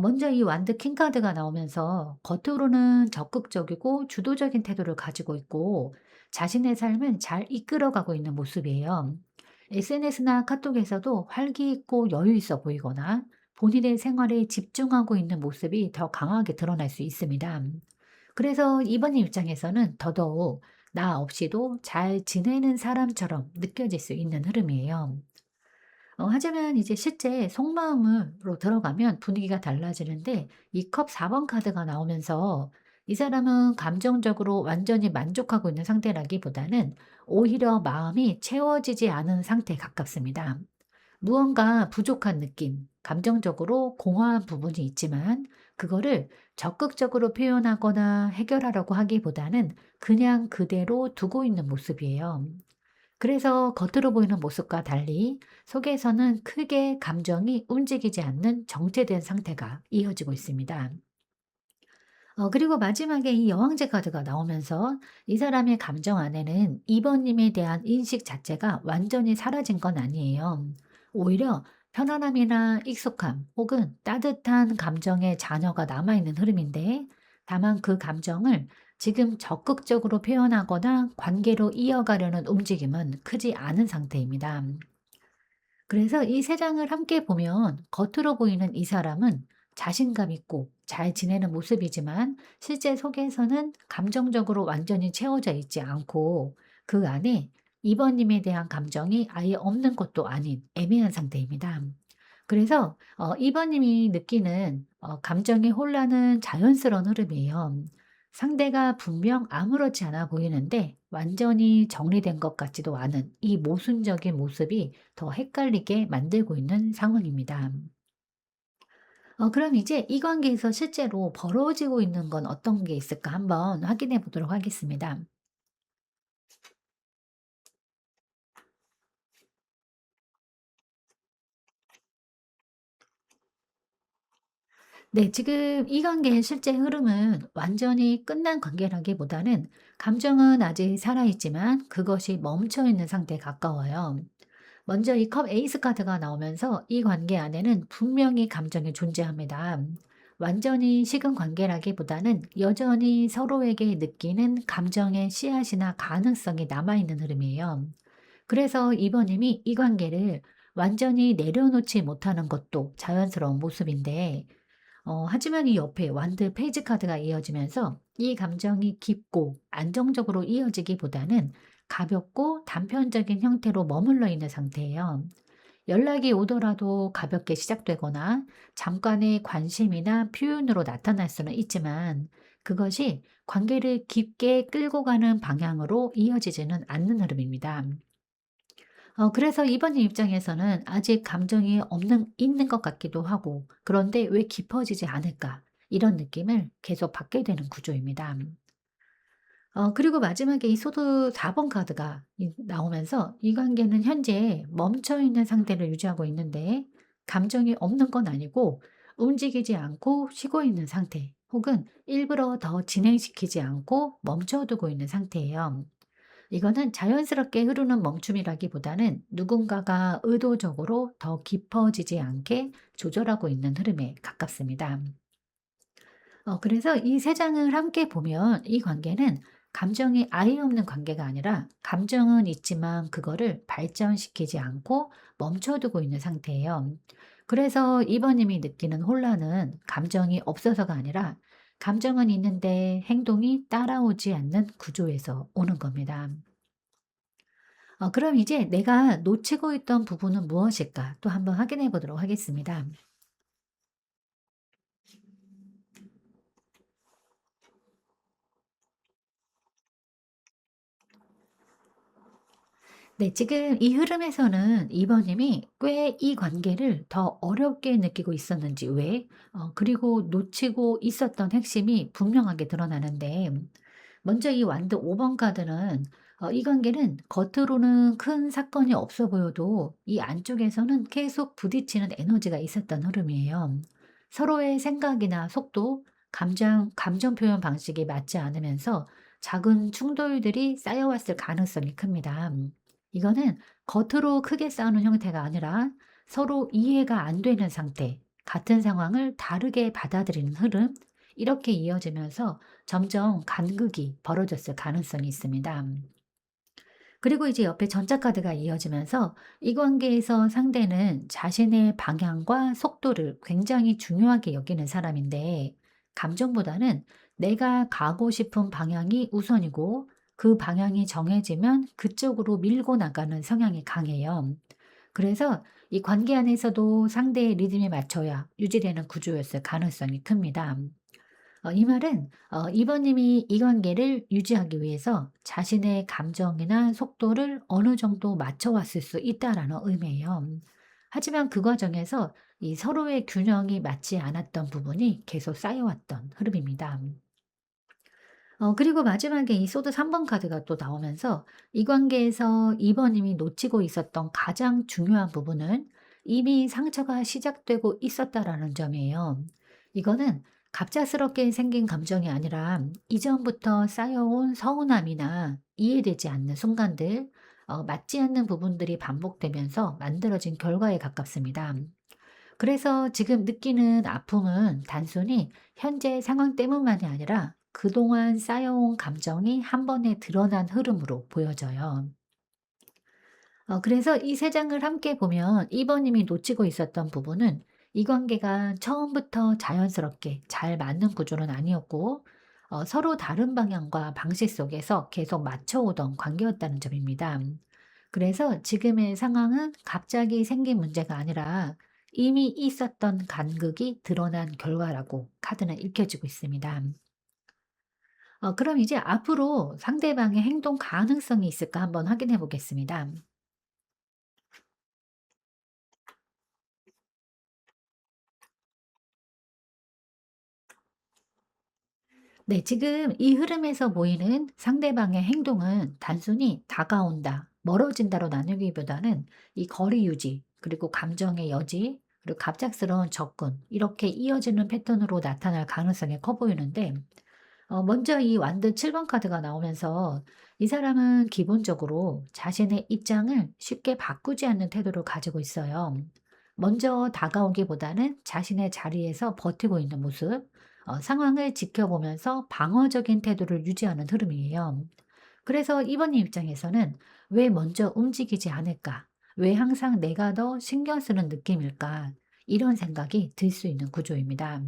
먼저 이 완드 킹 카드가 나오면서 겉으로는 적극적이고 주도적인 태도를 가지고 있고 자신의 삶을 잘 이끌어가고 있는 모습이에요. SNS나 카톡에서도 활기 있고 여유 있어 보이거나 본인의 생활에 집중하고 있는 모습이 더 강하게 드러날 수 있습니다. 그래서 이번 입장에서는 더더욱 나 없이도 잘 지내는 사람처럼 느껴질 수 있는 흐름이에요. 하지만 이제 실제 속마음으로 들어가면 분위기가 달라지는데 이 컵 4번 카드가 나오면서 이 사람은 감정적으로 완전히 만족하고 있는 상태라기보다는 오히려 마음이 채워지지 않은 상태에 가깝습니다. 무언가 부족한 느낌, 감정적으로 공허한 부분이 있지만 그거를 적극적으로 표현하거나 해결하려고 하기보다는 그냥 그대로 두고 있는 모습이에요. 그래서 겉으로 보이는 모습과 달리 속에서는 크게 감정이 움직이지 않는 정체된 상태가 이어지고 있습니다. 그리고 마지막에 이 여왕제 카드가 나오면서 이 사람의 감정 안에는 2 번님에 대한 인식 자체가 완전히 사라진 건 아니에요. 오히려 편안함이나 익숙함 혹은 따뜻한 감정의 잔여가 남아있는 흐름인데, 다만 그 감정을 지금 적극적으로 표현하거나 관계로 이어가려는 움직임은 크지 않은 상태입니다. 그래서 이 세 장을 함께 보면 겉으로 보이는 이 사람은 자신감 있고 잘 지내는 모습이지만 실제 속에서는 감정적으로 완전히 채워져 있지 않고 그 안에 2 번님에 대한 감정이 아예 없는 것도 아닌 애매한 상태입니다. 그래서 2 번님이 느끼는 감정의 혼란은 자연스러운 흐름이에요. 상대가 분명 아무렇지 않아 보이는데 완전히 정리된 것 같지도 않은 이 모순적인 모습이 더 헷갈리게 만들고 있는 상황입니다. 그럼 이제 이 관계에서 실제로 벌어지고 있는 건 어떤 게 있을까 한번 확인해 보도록 하겠습니다. 네, 지금 이 관계의 실제 흐름은 완전히 끝난 관계라기보다는 감정은 아직 살아있지만 그것이 멈춰 있는 상태에 가까워요. 먼저 이 컵 에이스 카드가 나오면서 이 관계 안에는 분명히 감정이 존재합니다. 완전히 식은 관계라기보다는 여전히 서로에게 느끼는 감정의 씨앗이나 가능성이 남아있는 흐름이에요. 그래서 이번님이 이 관계를 완전히 내려놓지 못하는 것도 자연스러운 모습인데, 하지만 이 옆에 완드 페이지 카드가 이어지면서 이 감정이 깊고 안정적으로 이어지기보다는 가볍고 단편적인 형태로 머물러 있는 상태예요. 연락이 오더라도 가볍게 시작되거나 잠깐의 관심이나 표현으로 나타날 수는 있지만 그것이 관계를 깊게 끌고 가는 방향으로 이어지지는 않는 흐름입니다. 그래서 이번 입장에서는 아직 감정이 있는 것 같기도 하고, 그런데 왜 깊어지지 않을까? 이런 느낌을 계속 받게 되는 구조입니다. 그리고 마지막에 이 소드 4번 카드가 나오면서 이 관계는 현재 멈춰 있는 상태를 유지하고 있는데, 감정이 없는 건 아니고, 움직이지 않고 쉬고 있는 상태, 혹은 일부러 더 진행시키지 않고 멈춰두고 있는 상태예요. 이거는 자연스럽게 흐르는 멈춤이라기보다는 누군가가 의도적으로 더 깊어지지 않게 조절하고 있는 흐름에 가깝습니다. 그래서 이 세 장을 함께 보면 이 관계는 감정이 아예 없는 관계가 아니라 감정은 있지만 그거를 발전시키지 않고 멈춰두고 있는 상태예요. 그래서 이번님이 느끼는 혼란은 감정이 없어서가 아니라 감정은 있는데 행동이 따라오지 않는 구조에서 오는 겁니다. 그럼 이제 내가 놓치고 있던 부분은 무엇일까? 또 한번 확인해 보도록 하겠습니다. 네, 지금 이 흐름에서는 이번님이 꽤 이 관계를 더 어렵게 느끼고 있었는지 왜? 그리고 놓치고 있었던 핵심이 분명하게 드러나는데, 먼저 이 완드 5번 카드는 이 관계는 겉으로는 큰 사건이 없어 보여도 이 안쪽에서는 계속 부딪히는 에너지가 있었던 흐름이에요. 서로의 생각이나 속도, 감정 표현 방식이 맞지 않으면서 작은 충돌들이 쌓여왔을 가능성이 큽니다. 이거는 겉으로 크게 싸우는 형태가 아니라 서로 이해가 안 되는 상태, 같은 상황을 다르게 받아들이는 흐름, 이렇게 이어지면서 점점 간극이 벌어졌을 가능성이 있습니다. 그리고 이제 옆에 전자카드가 이어지면서 이 관계에서 상대는 자신의 방향과 속도를 굉장히 중요하게 여기는 사람인데, 감정보다는 내가 가고 싶은 방향이 우선이고 그 방향이 정해지면 그쪽으로 밀고 나가는 성향이 강해요. 그래서 이 관계 안에서도 상대의 리듬에 맞춰야 유지되는 구조였을 가능성이 큽니다. 이 말은 이번님이 이 관계를 유지하기 위해서 자신의 감정이나 속도를 어느 정도 맞춰왔을 수 있다라는 의미예요. 하지만 그 과정에서 이 서로의 균형이 맞지 않았던 부분이 계속 쌓여왔던 흐름입니다. 그리고 마지막에 이 소드 3번 카드가 또 나오면서 이 관계에서 이번님이 놓치고 있었던 가장 중요한 부분은 이미 상처가 시작되고 있었다라는 점이에요. 이거는 갑작스럽게 생긴 감정이 아니라 이전부터 쌓여온 서운함이나 이해되지 않는 순간들, 맞지 않는 부분들이 반복되면서 만들어진 결과에 가깝습니다. 그래서 지금 느끼는 아픔은 단순히 현재 상황 때문만이 아니라 그동안 쌓여온 감정이 한 번에 드러난 흐름으로 보여져요. 그래서 이 세 장을 함께 보면 2번님이 놓치고 있었던 부분은 이 관계가 처음부터 자연스럽게 잘 맞는 구조는 아니었고, 서로 다른 방향과 방식 속에서 계속 맞춰오던 관계였다는 점입니다. 그래서 지금의 상황은 갑자기 생긴 문제가 아니라 이미 있었던 간극이 드러난 결과라고 카드는 읽혀지고 있습니다. 그럼 이제 앞으로 상대방의 행동 가능성이 있을까 한번 확인해 보겠습니다. 네, 지금 이 흐름에서 보이는 상대방의 행동은 단순히 다가온다, 멀어진다로 나누기보다는 이 거리 유지, 그리고 감정의 여지, 그리고 갑작스러운 접근, 이렇게 이어지는 패턴으로 나타날 가능성이 커 보이는데, 먼저 이 완드 7번 카드가 나오면서 이 사람은 기본적으로 자신의 입장을 쉽게 바꾸지 않는 태도를 가지고 있어요. 먼저 다가오기보다는 자신의 자리에서 버티고 있는 모습, 상황을 지켜보면서 방어적인 태도를 유지하는 흐름이에요. 그래서 이번님 입장에서는 왜 먼저 움직이지 않을까? 왜 항상 내가 더 신경 쓰는 느낌일까? 이런 생각이 들 수 있는 구조입니다.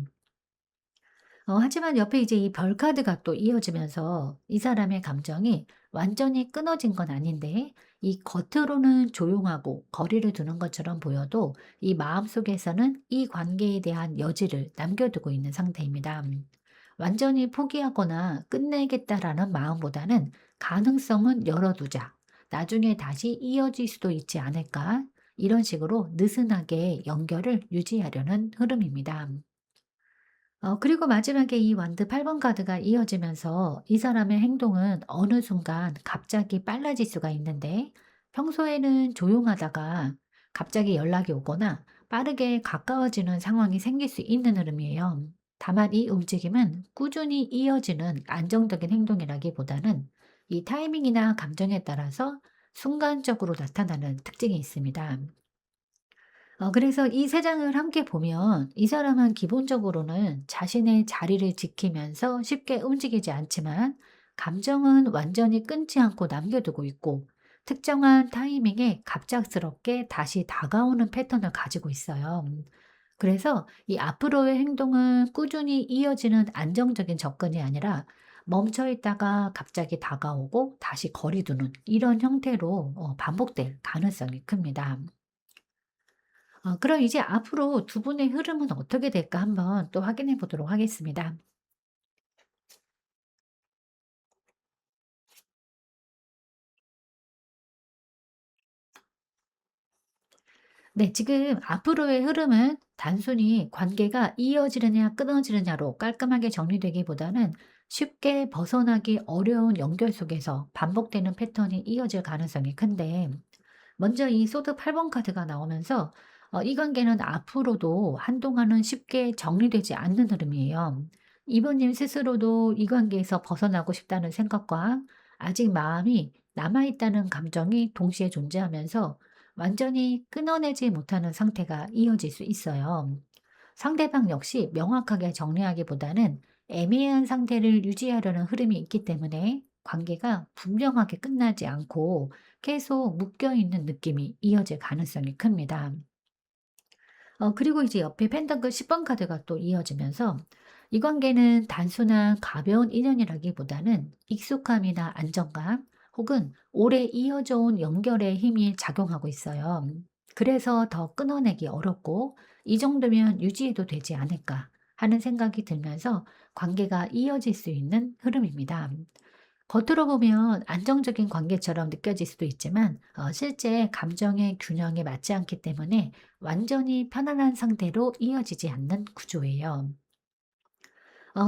하지만 옆에 이제 이 별 카드가 또 이어지면서 이 사람의 감정이 완전히 끊어진 건 아닌데 이 겉으로는 조용하고 거리를 두는 것처럼 보여도 이 마음속에서는 이 관계에 대한 여지를 남겨두고 있는 상태입니다. 완전히 포기하거나 끝내겠다라는 마음보다는 가능성은 열어두자. 나중에 다시 이어질 수도 있지 않을까? 이런 식으로 느슨하게 연결을 유지하려는 흐름입니다. 그리고 마지막에 이 완드 8번 카드가 이어지면서 이 사람의 행동은 어느 순간 갑자기 빨라질 수가 있는데 평소에는 조용하다가 갑자기 연락이 오거나 빠르게 가까워지는 상황이 생길 수 있는 흐름이에요. 다만 이 움직임은 꾸준히 이어지는 안정적인 행동이라기보다는 이 타이밍이나 감정에 따라서 순간적으로 나타나는 특징이 있습니다. 그래서 이 세 장을 함께 보면 이 사람은 기본적으로는 자신의 자리를 지키면서 쉽게 움직이지 않지만 감정은 완전히 끊지 않고 남겨두고 있고 특정한 타이밍에 갑작스럽게 다시 다가오는 패턴을 가지고 있어요. 그래서 이 앞으로의 행동은 꾸준히 이어지는 안정적인 접근이 아니라 멈춰 있다가 갑자기 다가오고 다시 거리 두는 이런 형태로 반복될 가능성이 큽니다. 그럼 이제 앞으로 두 분의 흐름은 어떻게 될까 한번 또 확인해 보도록 하겠습니다. 네, 지금 앞으로의 흐름은 단순히 관계가 이어지느냐 끊어지느냐로 깔끔하게 정리되기보다는 쉽게 벗어나기 어려운 연결 속에서 반복되는 패턴이 이어질 가능성이 큰데 먼저 이 소드 8번 카드가 나오면서 이 관계는 앞으로도 한동안은 쉽게 정리되지 않는 흐름이에요. 이번님 스스로도 이 관계에서 벗어나고 싶다는 생각과 아직 마음이 남아있다는 감정이 동시에 존재하면서 완전히 끊어내지 못하는 상태가 이어질 수 있어요. 상대방 역시 명확하게 정리하기보다는 애매한 상태를 유지하려는 흐름이 있기 때문에 관계가 분명하게 끝나지 않고 계속 묶여 있는 느낌이 이어질 가능성이 큽니다. 그리고 이제 옆에 펜타클 10번 카드가 또 이어지면서 이 관계는 단순한 가벼운 인연이라기보다는 익숙함이나 안정감 혹은 오래 이어져 온 연결의 힘이 작용하고 있어요. 그래서 더 끊어내기 어렵고 이 정도면 유지해도 되지 않을까 하는 생각이 들면서 관계가 이어질 수 있는 흐름입니다. 겉으로 보면 안정적인 관계처럼 느껴질 수도 있지만 실제 감정의 균형에 맞지 않기 때문에 완전히 편안한 상태로 이어지지 않는 구조예요.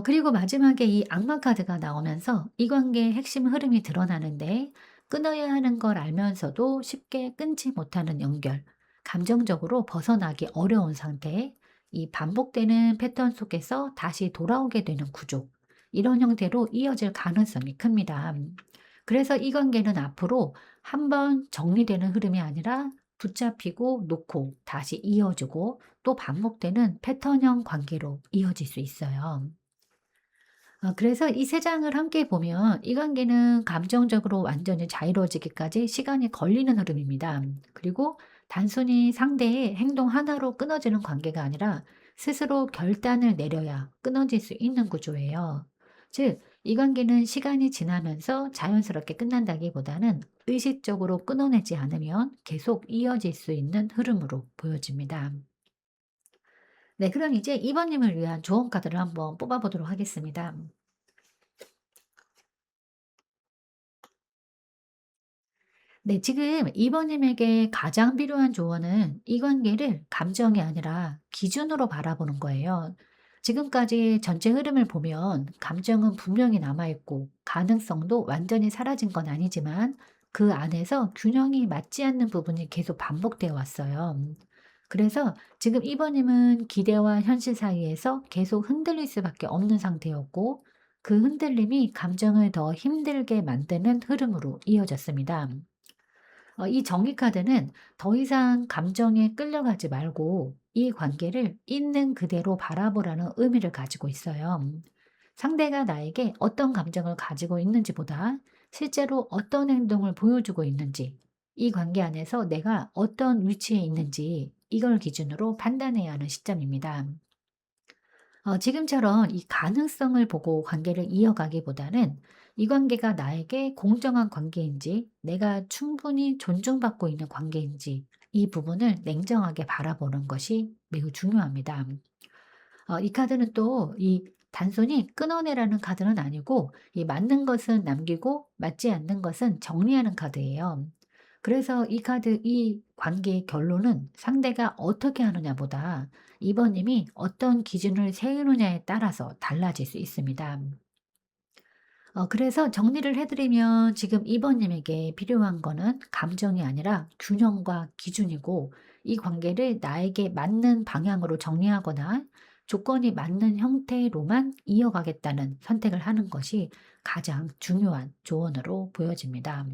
그리고 마지막에 이 악마 카드가 나오면서 이 관계의 핵심 흐름이 드러나는데 끊어야 하는 걸 알면서도 쉽게 끊지 못하는 연결, 감정적으로 벗어나기 어려운 상태, 이 반복되는 패턴 속에서 다시 돌아오게 되는 구조, 이런 형태로 이어질 가능성이 큽니다. 그래서 이 관계는 앞으로 한번 정리되는 흐름이 아니라 붙잡히고 놓고 다시 이어지고 또 반복되는 패턴형 관계로 이어질 수 있어요. 그래서 이 세 장을 함께 보면 이 관계는 감정적으로 완전히 자유로워지기까지 시간이 걸리는 흐름입니다. 그리고 단순히 상대의 행동 하나로 끊어지는 관계가 아니라 스스로 결단을 내려야 끊어질 수 있는 구조예요. 즉, 이 관계는 시간이 지나면서 자연스럽게 끝난다기보다는 의식적으로 끊어내지 않으면 계속 이어질 수 있는 흐름으로 보여집니다. 네, 그럼 이제 2번님을 위한 조언 카드를 한번 뽑아보도록 하겠습니다. 네, 지금 이번님에게 가장 필요한 조언은 이 관계를 감정이 아니라 기준으로 바라보는 거예요. 지금까지 전체 흐름을 보면 감정은 분명히 남아있고 가능성도 완전히 사라진 건 아니지만 그 안에서 균형이 맞지 않는 부분이 계속 반복되어 왔어요. 그래서 지금 이번님은 기대와 현실 사이에서 계속 흔들릴 수밖에 없는 상태였고 그 흔들림이 감정을 더 힘들게 만드는 흐름으로 이어졌습니다. 이 정의 카드는 더 이상 감정에 끌려가지 말고 이 관계를 있는 그대로 바라보라는 의미를 가지고 있어요. 상대가 나에게 어떤 감정을 가지고 있는지보다 실제로 어떤 행동을 보여주고 있는지, 이 관계 안에서 내가 어떤 위치에 있는지 이걸 기준으로 판단해야 하는 시점입니다. 지금처럼 이 가능성을 보고 관계를 이어가기보다는 이 관계가 나에게 공정한 관계인지, 내가 충분히 존중받고 있는 관계인지, 이 부분을 냉정하게 바라보는 것이 매우 중요합니다. 이 카드는 또 이 단순히 끊어내라는 카드는 아니고, 이 맞는 것은 남기고 맞지 않는 것은 정리하는 카드예요. 그래서 이 카드, 이 관계의 결론은 상대가 어떻게 하느냐보다 이번님이 어떤 기준을 세우느냐에 따라서 달라질 수 있습니다. 그래서 정리를 해드리면 지금 이번님에게 필요한 거는 감정이 아니라 균형과 기준이고, 이 관계를 나에게 맞는 방향으로 정리하거나 조건이 맞는 형태로만 이어가겠다는 선택을 하는 것이 가장 중요한 조언으로 보여집니다.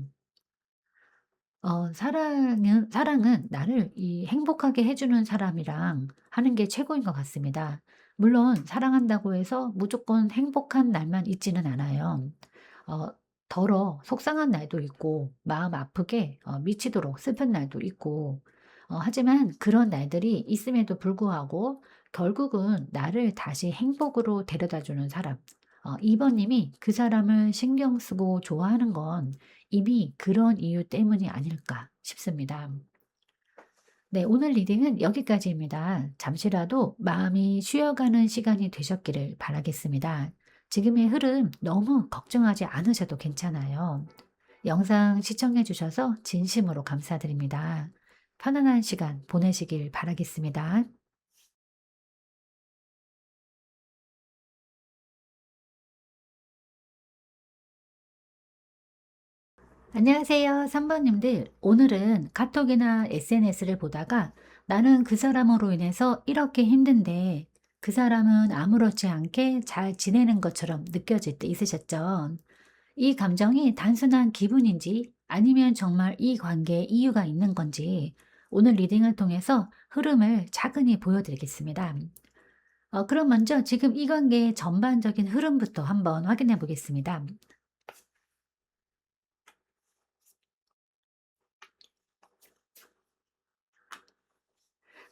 사랑은 나를 이 행복하게 해 주는 사람이랑 하는 게 최고인 것 같습니다. 물론 사랑한다고 해서 무조건 행복한 날만 있지는 않아요. 어 덜어 속상한 날도 있고 마음 아프게 미치도록 슬픈 날도 있고, 하지만 그런 날들이 있음에도 불구하고 결국은 나를 다시 행복으로 데려다 주는 사람, 2 번님이 그 사람을 신경 쓰고 좋아하는 건 이미 그런 이유 때문이 아닐까 싶습니다. 네, 오늘 리딩은 여기까지입니다. 잠시라도 마음이 쉬어가는 시간이 되셨기를 바라겠습니다. 지금의 흐름 너무 걱정하지 않으셔도 괜찮아요. 영상 시청해 주셔서 진심으로 감사드립니다. 편안한 시간 보내시길 바라겠습니다. 안녕하세요. 3번님들. 오늘은 카톡이나 SNS를 보다가 나는 그 사람으로 인해서 이렇게 힘든데 그 사람은 아무렇지 않게 잘 지내는 것처럼 느껴질 때 있으셨죠? 이 감정이 단순한 기분인지 아니면 정말 이 관계에 이유가 있는 건지 오늘 리딩을 통해서 흐름을 차근히 보여드리겠습니다. 그럼 먼저 지금 이 관계의 전반적인 흐름부터 한번 확인해 보겠습니다.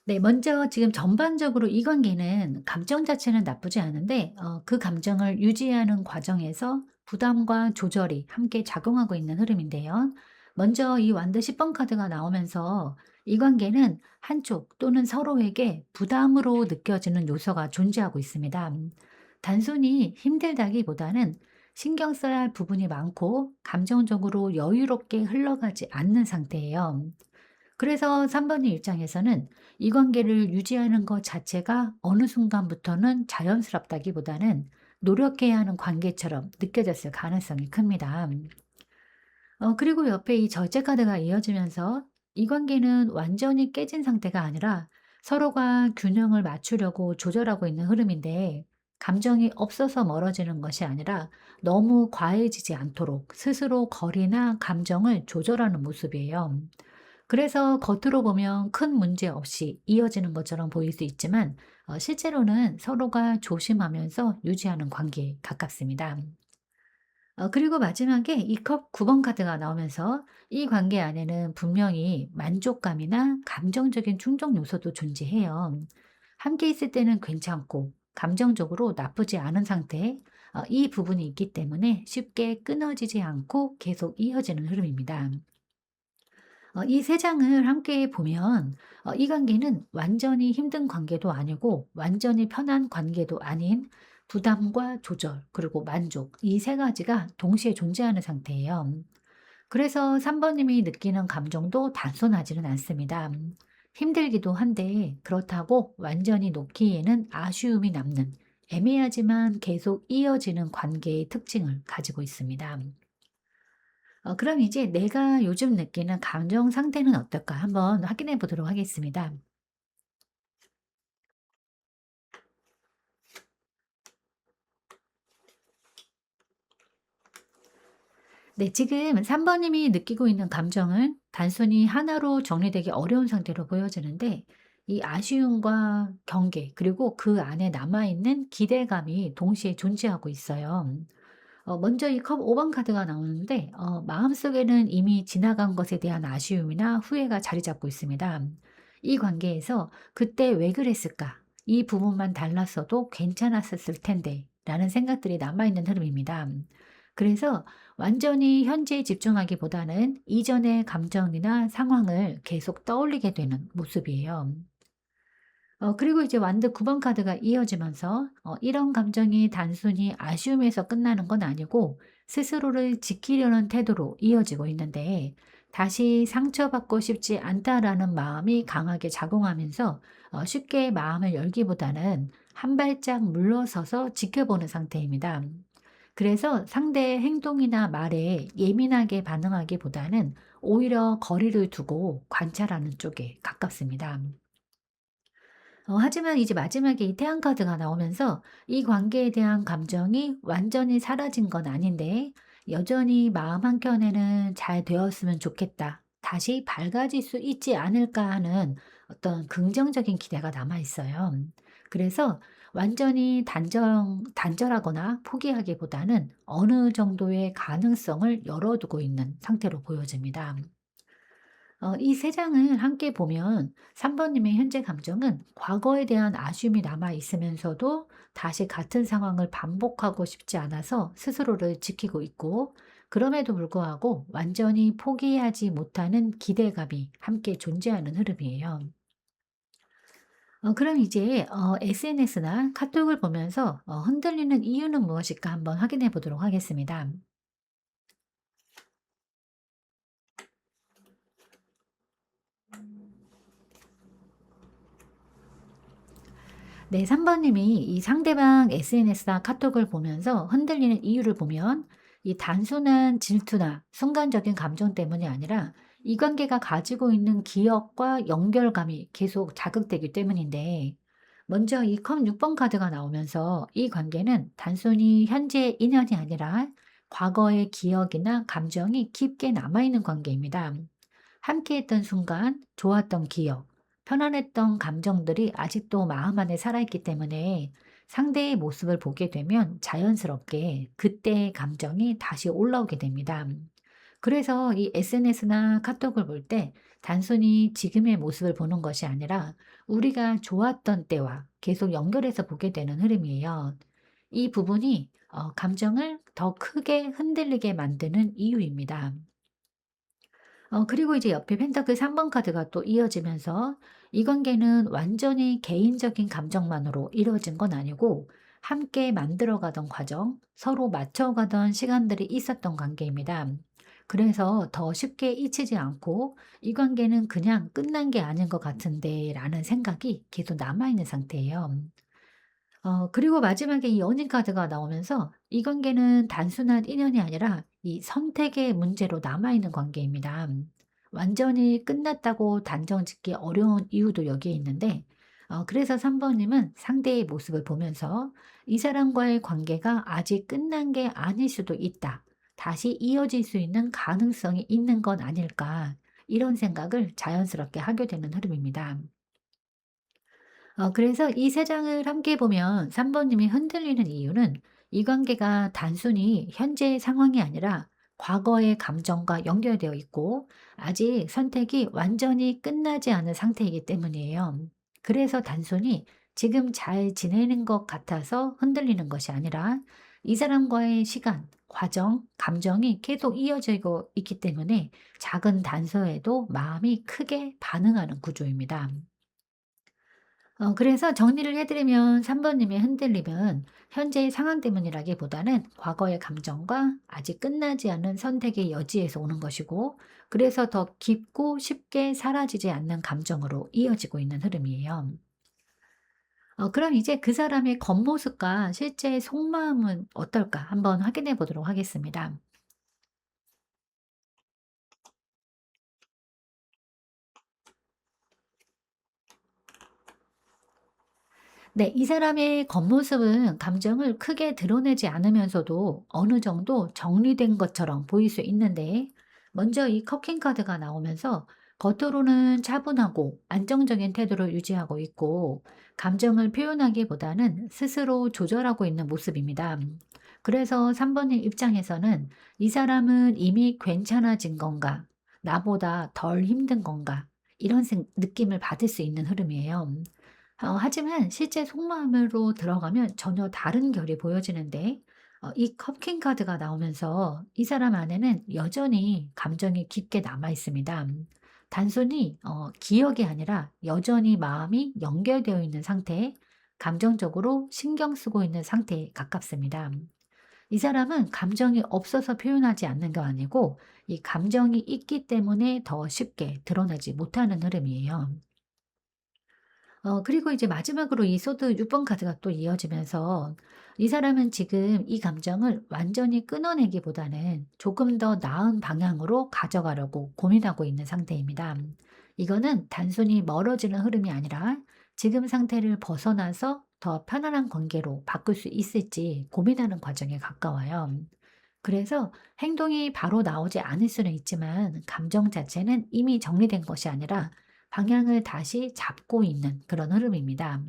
네. 먼저 지금 전반적으로 이 관계는 감정 자체는 나쁘지 않은데 그 감정을 유지하는 과정에서 부담과 조절이 함께 작용하고 있는 흐름인데요. 먼저 이 완드 10번 카드가 나오면서 이 관계는 한쪽 또는 서로에게 부담으로 느껴지는 요소가 존재하고 있습니다. 단순히 힘들다기보다는 신경 써야 할 부분이 많고 감정적으로 여유롭게 흘러가지 않는 상태예요. 그래서 3 번의 입장에서는 이 관계를 유지하는 것 자체가 어느 순간부터는 자연스럽다기보다는 노력해야 하는 관계처럼 느껴졌을 가능성이 큽니다. 그리고 옆에 이 절제 카드가 이어지면서 이 관계는 완전히 깨진 상태가 아니라 서로가 균형을 맞추려고 조절하고 있는 흐름인데, 감정이 없어서 멀어지는 것이 아니라 너무 과해지지 않도록 스스로 거리나 감정을 조절하는 모습이에요. 그래서 겉으로 보면 큰 문제 없이 이어지는 것처럼 보일 수 있지만 실제로는 서로가 조심하면서 유지하는 관계에 가깝습니다. 그리고 마지막에 이 컵 9번 카드가 나오면서 이 관계 안에는 분명히 만족감이나 감정적인 충족 요소도 존재해요. 함께 있을 때는 괜찮고 감정적으로 나쁘지 않은 상태, 이 부분이 있기 때문에 쉽게 끊어지지 않고 계속 이어지는 흐름입니다. 이 세 장을 함께 보면 이 관계는 완전히 힘든 관계도 아니고 완전히 편한 관계도 아닌 부담과 조절 그리고 만족, 이 세 가지가 동시에 존재하는 상태예요. 그래서 3번 님이 느끼는 감정도 단순하지는 않습니다. 힘들기도 한데 그렇다고 완전히 놓기에는 아쉬움이 남는 애매하지만 계속 이어지는 관계의 특징을 가지고 있습니다. 그럼 이제 내가 요즘 느끼는 감정 상태는 어떨까 한번 확인해 보도록 하겠습니다. 네, 지금 3번 님이 느끼고 있는 감정은 단순히 하나로 정리되기 어려운 상태로 보여지는데 이 아쉬움과 경계 그리고 그 안에 남아있는 기대감이 동시에 존재하고 있어요. 먼저 이 컵 5번 카드가 나오는데 마음속에는 이미 지나간 것에 대한 아쉬움이나 후회가 자리 잡고 있습니다. 이 관계에서 '그때 왜 그랬을까? 이 부분만 달랐어도 괜찮았었을 텐데.'라는 생각들이 남아 있는 흐름입니다. 그래서 완전히 현재에 집중하기보다는 이전의 감정이나 상황을 계속 떠올리게 되는 모습이에요. 그리고 이제 완드 9번 카드가 이어지면서 이런 감정이 단순히 아쉬움에서 끝나는 건 아니고 스스로를 지키려는 태도로 이어지고 있는데 다시 상처받고 싶지 않다라는 마음이 강하게 작용하면서 쉽게 마음을 열기보다는 한 발짝 물러서서 지켜보는 상태입니다. 그래서 상대의 행동이나 말에 예민하게 반응하기보다는 오히려 거리를 두고 관찰하는 쪽에 가깝습니다. 하지만 이제 마지막에 이 태양 카드가 나오면서 이 관계에 대한 감정이 완전히 사라진 건 아닌데 여전히 마음 한켠에는 '잘 되었으면 좋겠다. 다시 밝아질 수 있지 않을까.' 하는 어떤 긍정적인 기대가 남아 있어요. 그래서 완전히 단절하거나 포기하기보다는 어느 정도의 가능성을 열어두고 있는 상태로 보여집니다. 이 세 장을 함께 보면 3번 님의 현재 감정은 과거에 대한 아쉬움이 남아 있으면서도 다시 같은 상황을 반복하고 싶지 않아서 스스로를 지키고 있고 그럼에도 불구하고 완전히 포기하지 못하는 기대감이 함께 존재하는 흐름이에요. 그럼 이제 SNS나 카톡을 보면서 흔들리는 이유는 무엇일까 한번 확인해 보도록 하겠습니다. 네, 3번 님이 이 상대방 SNS나 카톡을 보면서 흔들리는 이유를 보면 이 단순한 질투나 순간적인 감정 때문이 아니라 이 관계가 가지고 있는 기억과 연결감이 계속 자극되기 때문인데 먼저 이 컵 6번 카드가 나오면서 이 관계는 단순히 현재의 인연이 아니라 과거의 기억이나 감정이 깊게 남아있는 관계입니다. 함께했던 순간, 좋았던 기억, 편안했던 감정들이 아직도 마음 안에 살아있기 때문에 상대의 모습을 보게 되면 자연스럽게 그때의 감정이 다시 올라오게 됩니다. 그래서 이 SNS나 카톡을 볼 때 단순히 지금의 모습을 보는 것이 아니라 우리가 좋았던 때와 계속 연결해서 보게 되는 흐름이에요. 이 부분이 감정을 더 크게 흔들리게 만드는 이유입니다. 그리고 이제 옆에 펜타클 3번 카드가 또 이어지면서 이 관계는 완전히 개인적인 감정만으로 이루어진 건 아니고 함께 만들어가던 과정, 서로 맞춰가던 시간들이 있었던 관계입니다. 그래서 더 쉽게 잊히지 않고 이 관계는 그냥 끝난 게 아닌 것 같은데 라는 생각이 계속 남아있는 상태예요. 그리고 마지막에 이 연인 카드가 나오면서 이 관계는 단순한 인연이 아니라 이 선택의 문제로 남아있는 관계입니다. 완전히 끝났다고 단정짓기 어려운 이유도 여기에 있는데, 그래서 3번 님은 상대의 모습을 보면서 이 사람과의 관계가 아직 끝난 게 아닐 수도 있다. 다시 이어질 수 있는 가능성이 있는 건 아닐까. 이런 생각을 자연스럽게 하게 되는 흐름입니다. 그래서 이 세 장을 함께 보면 3번 님이 흔들리는 이유는 이 관계가 단순히 현재의 상황이 아니라 과거의 감정과 연결되어 있고 아직 선택이 완전히 끝나지 않은 상태이기 때문이에요. 그래서 단순히 지금 잘 지내는 것 같아서 흔들리는 것이 아니라 이 사람과의 시간, 과정, 감정이 계속 이어지고 있기 때문에 작은 단서에도 마음이 크게 반응하는 구조입니다. 그래서 정리를 해 드리면 3 번님의 흔들림은 현재의 상황 때문이라기보다는 과거의 감정과 아직 끝나지 않은 선택의 여지에서 오는 것이고, 그래서 더 깊고 쉽게 사라지지 않는 감정으로 이어지고 있는 흐름이에요. 그럼 이제 그 사람의 겉모습과 실제 속마음은 어떨까 한번 확인해 보도록 하겠습니다. 네. 이 사람의 겉모습은 감정을 크게 드러내지 않으면서도 어느 정도 정리된 것처럼 보일 수 있는데, 먼저 이 커킹 카드가 나오면서 겉으로는 차분하고 안정적인 태도를 유지하고 있고, 감정을 표현하기보다는 스스로 조절하고 있는 모습입니다. 그래서 3 번의 입장에서는 '이 사람은 이미 괜찮아진 건가? 나보다 덜 힘든 건가?' 이런 느낌을 받을 수 있는 흐름이에요. 하지만 실제 속마음으로 들어가면 전혀 다른 결이 보여지는데, 이 컵킹 카드가 나오면서 이 사람 안에는 여전히 감정이 깊게 남아 있습니다. 단순히 기억이 아니라 여전히 마음이 연결되어 있는 상태에 감정적으로 신경 쓰고 있는 상태에 가깝습니다. 이 사람은 감정이 없어서 표현하지 않는 게 아니고, 이 감정이 있기 때문에 더 쉽게 드러내지 못하는 흐름이에요. 그리고 이제 마지막으로 이 소드 6번 카드가 또 이어지면서 이 사람은 지금 이 감정을 완전히 끊어내기보다는 조금 더 나은 방향으로 가져가려고 고민하고 있는 상태입니다. 이거는 단순히 멀어지는 흐름이 아니라 지금 상태를 벗어나서 더 편안한 관계로 바꿀 수 있을지 고민하는 과정에 가까워요. 그래서 행동이 바로 나오지 않을 수는 있지만 감정 자체는 이미 정리된 것이 아니라 방향을 다시 잡고 있는 그런 흐름입니다.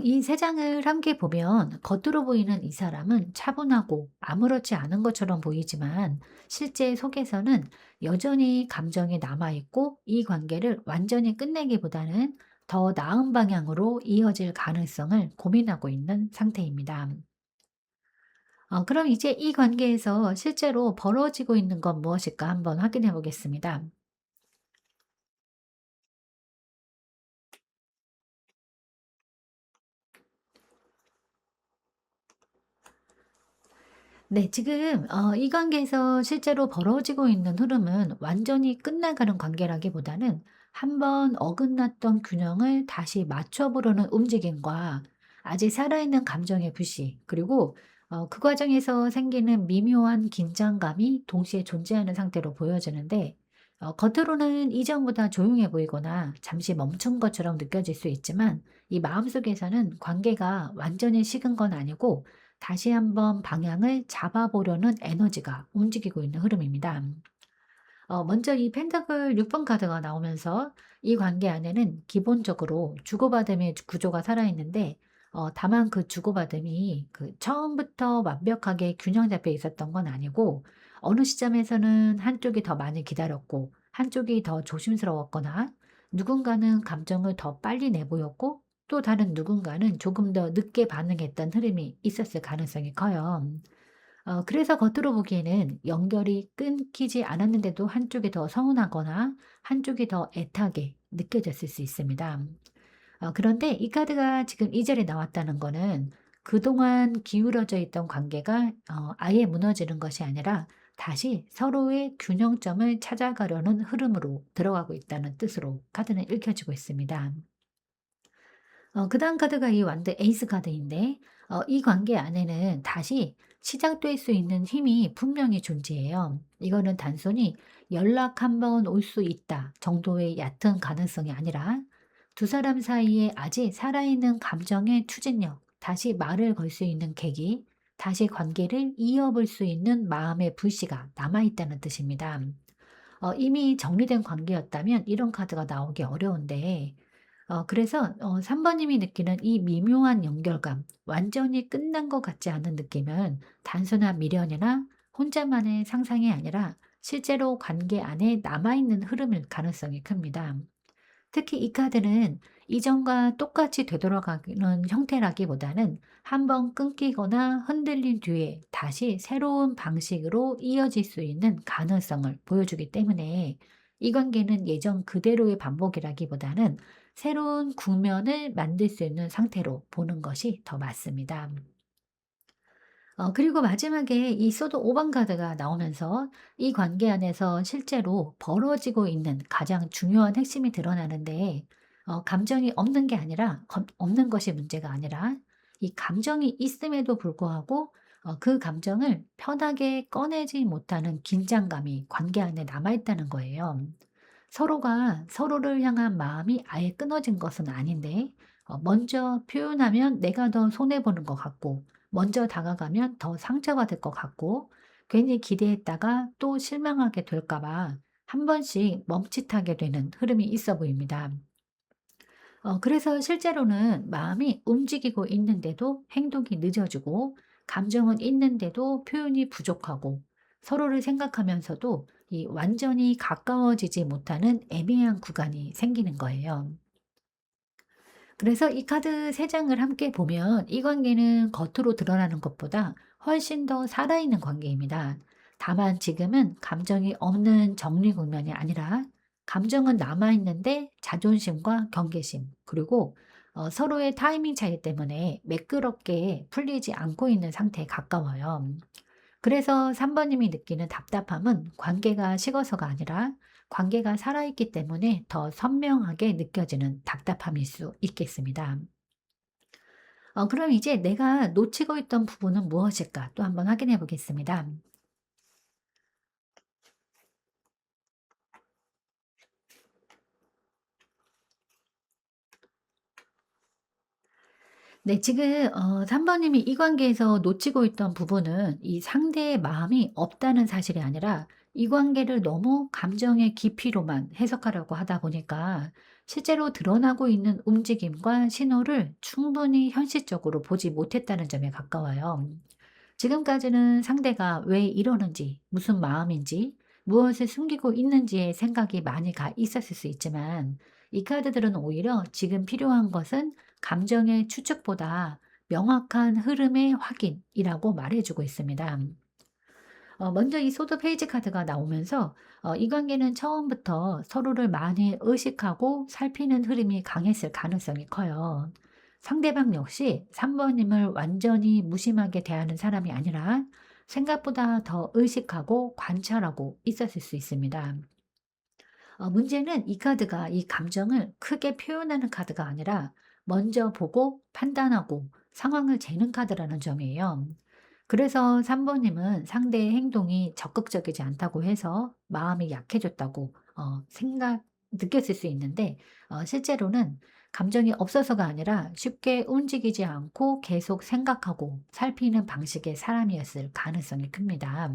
이 세 장을 함께 보면 겉으로 보이는 이 사람은 차분하고 아무렇지 않은 것처럼 보이지만, 실제 속에서는 여전히 감정이 남아있고 이 관계를 완전히 끝내기보다는 더 나은 방향으로 이어질 가능성을 고민하고 있는 상태입니다. 그럼 이제 이 관계에서 실제로 벌어지고 있는 건 무엇일까 한번 확인해 보겠습니다. 네. 지금 이 관계에서 실제로 벌어지고 있는 흐름은 완전히 끝나가는 관계라기보다는 한 번 어긋났던 균형을 다시 맞춰 보려는 움직임과 아직 살아있는 감정의 불씨, 그리고 그 과정에서 생기는 미묘한 긴장감이 동시에 존재하는 상태로 보여지는데, 겉으로는 이전보다 조용해 보이거나 잠시 멈춘 것처럼 느껴질 수 있지만, 이 마음속에서는 관계가 완전히 식은 건 아니고 다시 한번 방향을 잡아보려는 에너지가 움직이고 있는 흐름입니다. 먼저 이 펜타클 6번 카드가 나오면서 이 관계 안에는 기본적으로 주고받음의 구조가 살아있는데, 다만 그 주고받음이 그 처음부터 완벽하게 균형 잡혀 있었던 건 아니고, 어느 시점에서는 한쪽이 더 많이 기다렸고 한쪽이 더 조심스러웠거나, 누군가는 감정을 더 빨리 내보였고 또 다른 누군가는 조금 더 늦게 반응했던 흐름이 있었을 가능성이 커요. 그래서 겉으로 보기에는 연결이 끊기지 않았는데도 한쪽이 더 서운하거나 한쪽이 더 애타게 느껴졌을 수 있습니다. 그런데 이 카드가 지금 이 자리에 나왔다는 거는 그동안 기울어져 있던 관계가 아예 무너지는 것이 아니라 다시 서로의 균형점을 찾아가려는 흐름으로 들어가고 있다는 뜻으로 카드는 읽혀지고 있습니다. 그다음 카드가 이 완드 에이스 카드인데, 이 관계 안에는 다시 시작될 수 있는 힘이 분명히 존재해요. 이거는 단순히 '연락 한번 올 수 있다.' 정도의 얕은 가능성이 아니라 두 사람 사이에 아직 살아있는 감정의 추진력, 다시 말을 걸 수 있는 계기, 다시 관계를 이어볼 수 있는 마음의 불씨가 남아 있다는 뜻입니다. 이미 정리된 관계였다면 이런 카드가 나오기 어려운데, 그래서 3 번님이 느끼는 이 미묘한 연결감, 완전히 끝난 것 같지 않은 느낌은 단순한 미련이나 혼자만의 상상이 아니라 실제로 관계 안에 남아있는 흐름일 가능성이 큽니다. 특히 이 카드는 이전과 똑같이 되돌아가는 형태라기보다는 한번 끊기거나 흔들린 뒤에 다시 새로운 방식으로 이어질 수 있는 가능성을 보여주기 때문에, 이 관계는 예전 그대로의 반복이라기보다는 새로운 국면을 만들 수 있는 상태로 보는 것이 더 맞습니다. 그리고 마지막에 이 소드 5번 카드가 나오면서 이 관계 안에서 실제로 벌어지고 있는 가장 중요한 핵심이 드러나는데, 감정이 없는 게 아니라 없는 것이 문제가 아니라 이 감정이 있음에도 불구하고 그 감정을 편하게 꺼내지 못하는 긴장감이 관계 안에 남아 있다는 거예요. 서로가 서로를 향한 마음이 아예 끊어진 것은 아닌데, 먼저 표현하면 내가 더 손해보는 것 같고, 먼저 다가가면 더 상처받을 것 같고, 괜히 기대했다가 또 실망하게 될까 봐 한 번씩 멈칫하게 되는 흐름이 있어 보입니다. 그래서 실제로는 마음이 움직이고 있는데도 행동이 늦어지고, 감정은 있는데도 표현이 부족하고, 서로를 생각하면서도 이 완전히 가까워지지 못하는 애매한 구간이 생기는 거예요. 그래서 이 카드 3 장을 함께 보면 이 관계는 겉으로 드러나는 것보다 훨씬 더 살아있는 관계입니다. 다만 지금은 감정이 없는 정리 국면이 아니라, 감정은 남아있는데 자존심과 경계심, 그리고 서로의 타이밍 차이 때문에 매끄럽게 풀리지 않고 있는 상태에 가까워요. 그래서 3 번님이 느끼는 답답함은 관계가 식어서가 아니라, 관계가 살아있기 때문에 더 선명하게 느껴지는 답답함일 수 있겠습니다. 그럼 이제 내가 놓치고 있던 부분은 무엇일까? 또 한번 확인해 보겠습니다. 네, 지금 3 번님이 이 관계에서 놓치고 있던 부분은 이 상대의 마음이 없다는 사실이 아니라, 이 관계를 너무 감정의 깊이로만 해석하려고 하다 보니까 실제로 드러나고 있는 움직임과 신호를 충분히 현실적으로 보지 못했다는 점에 가까워요. 지금까지는 상대가 왜 이러는지, 무슨 마음인지, 무엇을 숨기고 있는지에 생각이 많이 가 있었을 수 있지만, 이 카드들은 오히려 지금 필요한 것은 감정의 추측보다 명확한 흐름의 확인이라고 말해주고 있습니다. 먼저 이 소드 페이지 카드가 나오면서 이 관계는 처음부터 서로를 많이 의식하고 살피는 흐름이 강했을 가능성이 커요. 상대방 역시 3번님을 완전히 무심하게 대하는 사람이 아니라, 생각보다 더 의식하고 관찰하고 있었을 수 있습니다. 문제는 이 카드가 이 감정을 크게 표현하는 카드가 아니라, 먼저 보고 판단하고 상황을 재는 카드라는 점이에요. 그래서 3 번님은 상대의 행동이 적극적이지 않다고 해서 마음이 약해졌다고 느꼈을 수 있는데, 실제로는 감정이 없어서가 아니라 쉽게 움직이지 않고 계속 생각하고 살피는 방식의 사람이었을 가능성이 큽니다.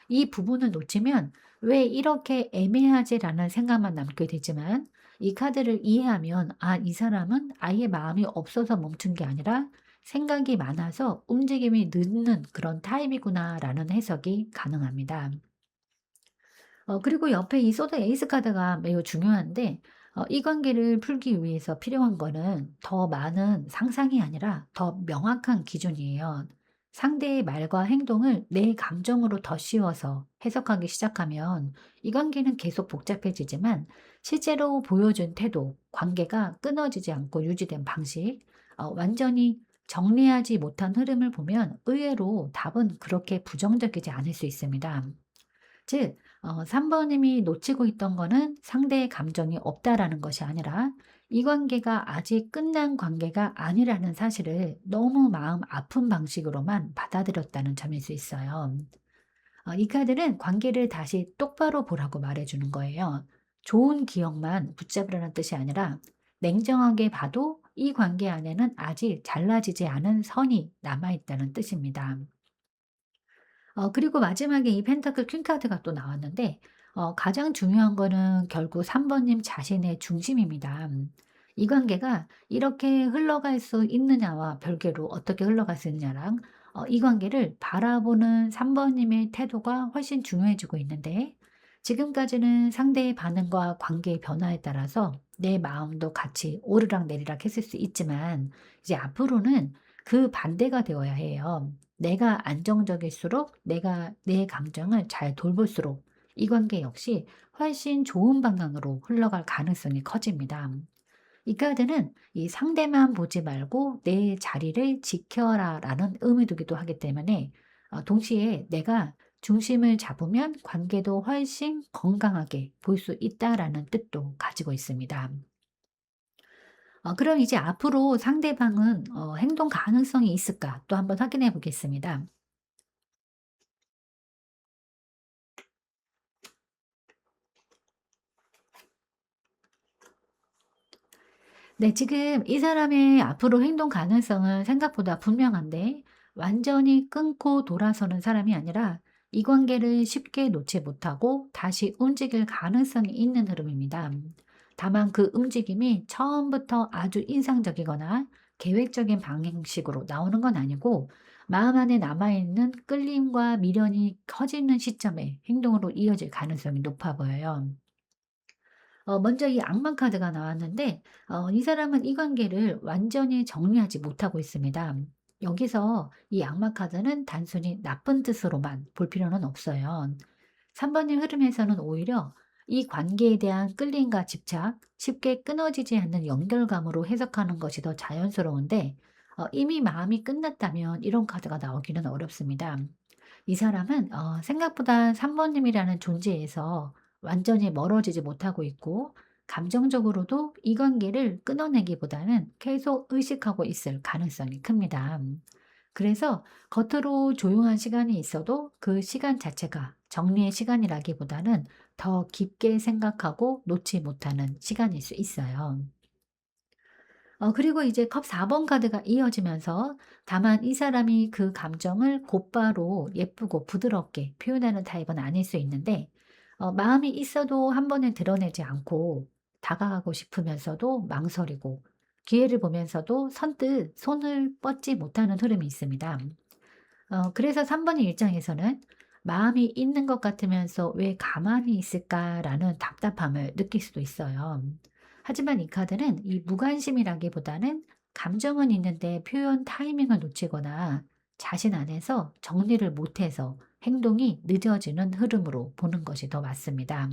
이 부분을 놓치면 '왜 이렇게 애매하지?'라는 생각만 남게 되지만, 이 카드를 이해하면 '아, 이 사람은 아예 마음이 없어서 멈춘 게 아니라 생각이 많아서 움직임이 늦는 그런 타입이구나.'라는 해석이 가능합니다. 그리고 옆에 이 소드 에이스 카드가 매우 중요한데, 이 관계를 풀기 위해서 필요한 거는 더 많은 상상이 아니라 더 명확한 기준이에요. 상대의 말과 행동을 내 감정으로 더 씌워서 해석하기 시작하면 이 관계는 계속 복잡해지지만, 실제로 보여준 태도, 관계가 끊어지지 않고 유지된 방식, 완전히 정리하지 못한 흐름을 보면 의외로 답은 그렇게 부정적이지 않을 수 있습니다. 즉, 3 번님이 놓치고 있던 거는 상대의 감정이 없다라는 것이 아니라, 이 관계가 아직 끝난 관계가 아니라는 사실을 너무 마음 아픈 방식으로만 받아들였다는 점일 수 있어요. 이 카드는 관계를 다시 똑바로 보라고 말해주는 거예요. 좋은 기억만 붙잡으라는 뜻이 아니라, 냉정하게 봐도 이 관계 안에는 아직 잘라지지 않은 선이 남아있다는 뜻입니다. 그리고 마지막에 이 펜타클 퀸 카드가 또 나왔는데, 가장 중요한 거는 결국 3 번님 자신의 중심입니다. 이 관계가 이렇게 흘러갈 수 있느냐와 별개로 어떻게 흘러갈 수 있느냐랑, 이 관계를 바라보는 3 번님의 태도가 훨씬 중요해지고 있는데, 지금까지는 상대의 반응과 관계의 변화에 따라서 내 마음도 같이 오르락내리락 했을 수 있지만, 이제 앞으로는 그 반대가 되어야 해요. 내가 안정적일수록, 내가 내 감정을 잘 돌볼수록 이 관계 역시 훨씬 좋은 방향으로 흘러갈 가능성이 커집니다. 이 카드는 이 상대만 보지 말고 내 자리를 지켜라라는 의미도기도 하기 때문에 동시에 내가 중심을 잡으면 관계도 훨씬 건강하게 볼 수 있다라는 뜻도 가지고 있습니다. 그럼 이제 앞으로 상대방은 행동 가능성이 있을까 또 한번 확인해 보겠습니다. 네, 지금 이 사람의 앞으로 행동 가능성은 생각보다 분명한데 완전히 끊고 돌아서는 사람이 아니라 이 관계를 쉽게 놓지 못하고 다시 움직일 가능성이 있는 흐름입니다. 다만 그 움직임이 처음부터 아주 인상적이거나 계획적인 방향식으로 나오는 건 아니고 마음 안에 남아있는 끌림과 미련이 커지는 시점에 행동으로 이어질 가능성이 높아 보여요. 먼저 이 악마 카드가 나왔는데 이 사람은 이 관계를 완전히 정리하지 못하고 있습니다. 여기서 이 악마 카드는 단순히 나쁜 뜻으로만 볼 필요는 없어요. 3 번의 흐름에서는 오히려 이 관계에 대한 끌림과 집착, 쉽게 끊어지지 않는 연결감으로 해석하는 것이 더 자연스러운데 이미 마음이 끝났다면 이런 카드가 나오기는 어렵습니다. 이 사람은 생각보다 3 번님이라는 존재에서 완전히 멀어지지 못하고 있고 감정적으로도 이 관계를 끊어내기보다는 계속 의식하고 있을 가능성이 큽니다. 그래서 겉으로 조용한 시간이 있어도 그 시간 자체가 정리의 시간이라기보다는 더 깊게 생각하고 놓지 못하는 시간일 수 있어요. 그리고 이제 컵 4번 카드가 이어지면서 다만 이 사람이 그 감정을 곧바로 예쁘고 부드럽게 표현하는 타입은 아닐 수 있는데 마음이 있어도 한 번에 드러내지 않고 다가가고 싶으면서도 망설이고 기회를 보면서도 선뜻 손을 뻗지 못하는 흐름이 있습니다. 그래서 3 번의 입장에서는 '마음이 있는 것 같으면서 왜 가만히 있을까?'라는 답답함을 느낄 수도 있어요. 하지만 이 카드는 이 무관심이라기보다는 감정은 있는데 표현 타이밍을 놓치거나 자신 안에서 정리를 못해서 행동이 늦어지는 흐름으로 보는 것이 더 맞습니다.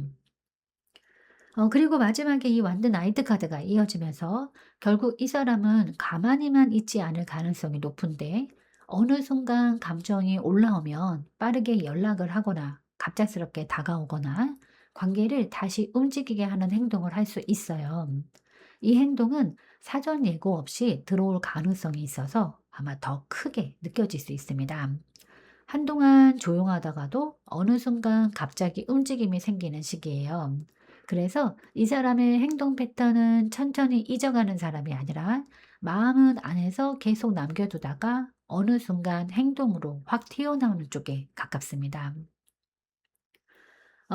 그리고 마지막에 이 완드 나이트 카드가 이어지면서 결국 이 사람은 가만히만 있지 않을 가능성이 높은데 어느 순간 감정이 올라오면 빠르게 연락을 하거나 갑작스럽게 다가오거나 관계를 다시 움직이게 하는 행동을 할 수 있어요. 이 행동은 사전 예고 없이 들어올 가능성이 있어서 아마 더 크게 느껴질 수 있습니다. 한동안 조용하다가도 어느 순간 갑자기 움직임이 생기는 시기예요. 그래서 이 사람의 행동 패턴은 천천히 잊어가는 사람이 아니라 마음은 안에서 계속 남겨두다가 어느 순간 행동으로 확 튀어나오는 쪽에 가깝습니다.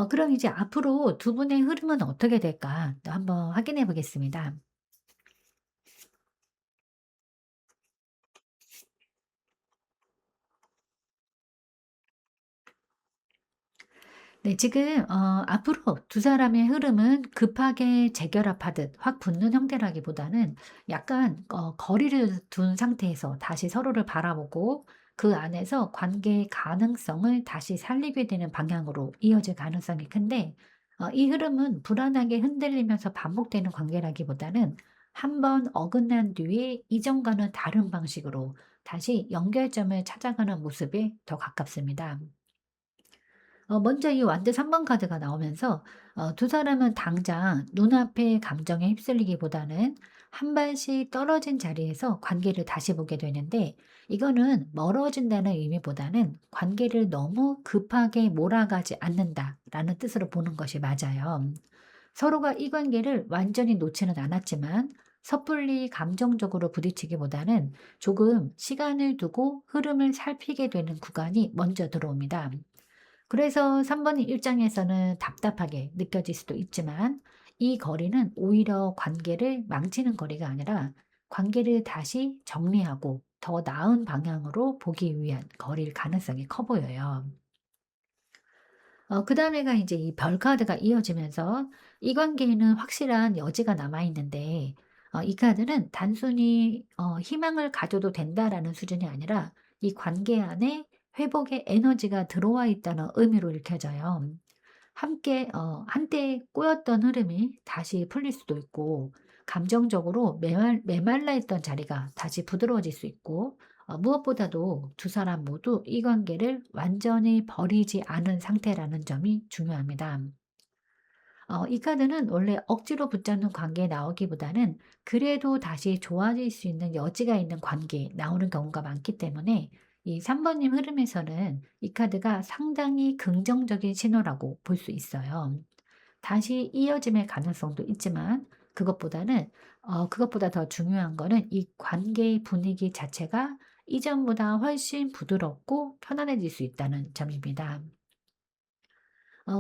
그럼 이제 앞으로 두 분의 흐름은 어떻게 될까? 또 한번 확인해 보겠습니다. 네, 지금 앞으로 두 사람의 흐름은 급하게 재결합하듯 확 붙는 형태라기보다는 약간 거리를 둔 상태에서 다시 서로를 바라보고 그 안에서 관계의 가능성을 다시 살리게 되는 방향으로 이어질 가능성이 큰데 이 흐름은 불안하게 흔들리면서 반복되는 관계라기보다는 한 번 어긋난 뒤에 이전과는 다른 방식으로 다시 연결점을 찾아가는 모습에 더 가깝습니다. 먼저 이 완드 3번 카드가 나오면서 두 사람은 당장 눈앞의 감정에 휩쓸리기보다는 한 발씩 떨어진 자리에서 관계를 다시 보게 되는데 이거는 멀어진다는 의미보다는 관계를 너무 급하게 몰아가지 않는다라는 뜻으로 보는 것이 맞아요. 서로가 이 관계를 완전히 놓지는 않았지만 섣불리 감정적으로 부딪히기보다는 조금 시간을 두고 흐름을 살피게 되는 구간이 먼저 들어옵니다. 그래서 3 번의 입장에서는 답답하게 느껴질 수도 있지만 이 거리는 오히려 관계를 망치는 거리가 아니라 관계를 다시 정리하고 더 나은 방향으로 보기 위한 거리일 가능성이 커 보여요. 그다음에가 이제 이 별 카드가 이어지면서 이 관계에는 확실한 여지가 남아 있는데 이 카드는 단순히 '희망을 가져도 된다.'라는 수준이 아니라 이 관계 안에 회복의 에너지가 들어와 있다는 의미로 읽혀져요. 함께 한때 꼬였던 흐름이 다시 풀릴 수도 있고, 감정적으로 메말라 있던 자리가 다시 부드러워질 수 있고, 무엇보다도 두 사람 모두 이 관계를 완전히 버리지 않은 상태라는 점이 중요합니다. 이 카드는 원래 억지로 붙잡는 관계에 나오기보다는 그래도 다시 좋아질 수 있는 여지가 있는 관계에 나오는 경우가 많기 때문에, 이 3 번님 흐름에서는 이 카드가 상당히 긍정적인 신호라고 볼 수 있어요. 다시 이어짐의 가능성도 있지만, 그것보다 더 중요한 거는 이 관계의 분위기 자체가 이전보다 훨씬 부드럽고 편안해질 수 있다는 점입니다.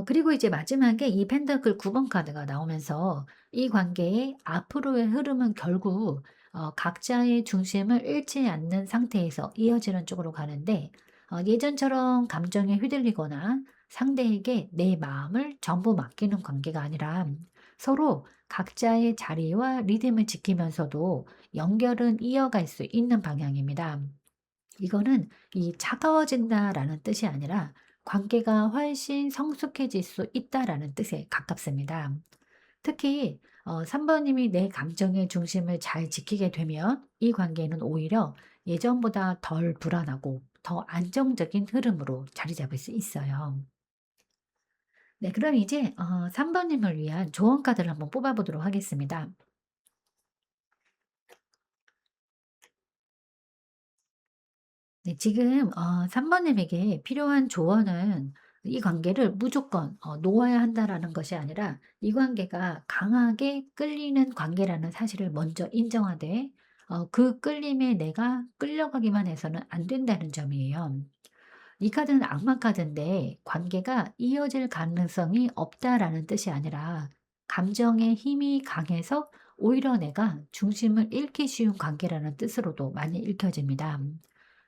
그리고 이제 마지막에 이 펜더클 9번 카드가 나오면서 이 관계의 앞으로의 흐름은 결국 각자의 중심을 잃지 않는 상태에서 이어지는 쪽으로 가는데, 예전처럼 감정에 휘둘리거나 상대에게 내 마음을 전부 맡기는 관계가 아니라 서로 각자의 자리와 리듬을 지키면서도 연결은 이어갈 수 있는 방향입니다. 이거는 이 차가워진다라는 뜻이 아니라 관계가 훨씬 성숙해질 수 있다라는 뜻에 가깝습니다. 특히 3 번님이 내 감정의 중심을 잘 지키게 되면 이 관계는 오히려 예전보다 덜 불안하고 더 안정적인 흐름으로 자리 잡을 수 있어요. 네, 그럼 이제 3 번님을 위한 조언 카드를 한번 뽑아 보도록 하겠습니다. 네, 지금 3 번님에게 필요한 조언은 이 관계를 무조건 놓아야 한다라는 것이 아니라 이 관계가 강하게 끌리는 관계라는 사실을 먼저 인정하되, 그 끌림에 내가 끌려가기만 해서는 안 된다는 점이에요. 이 카드는 악마 카드인데 관계가 이어질 가능성이 없다라는 뜻이 아니라 감정의 힘이 강해서 오히려 내가 중심을 잃기 쉬운 관계라는 뜻으로도 많이 읽혀집니다.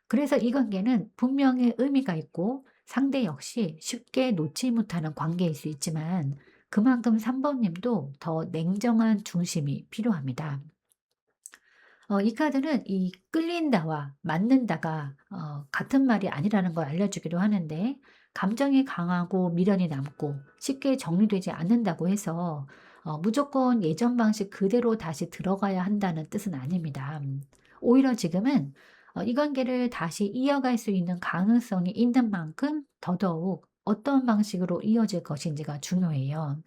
그래서 이 관계는 분명히 의미가 있고 상대 역시 쉽게 놓지 못하는 관계일 수 있지만, 그만큼 3 번님도 더 냉정한 중심이 필요합니다. 이 카드는 이 끌린다와 맞는다가 같은 말이 아니라는 걸 알려주기도 하는데, 감정이 강하고 미련이 남고 쉽게 정리되지 않는다고 해서 무조건 예전 방식 그대로 다시 들어가야 한다는 뜻은 아닙니다. 오히려 지금은 이 관계를 다시 이어갈 수 있는 가능성이 있는 만큼 더더욱 어떤 방식으로 이어질 것인지가 중요해요.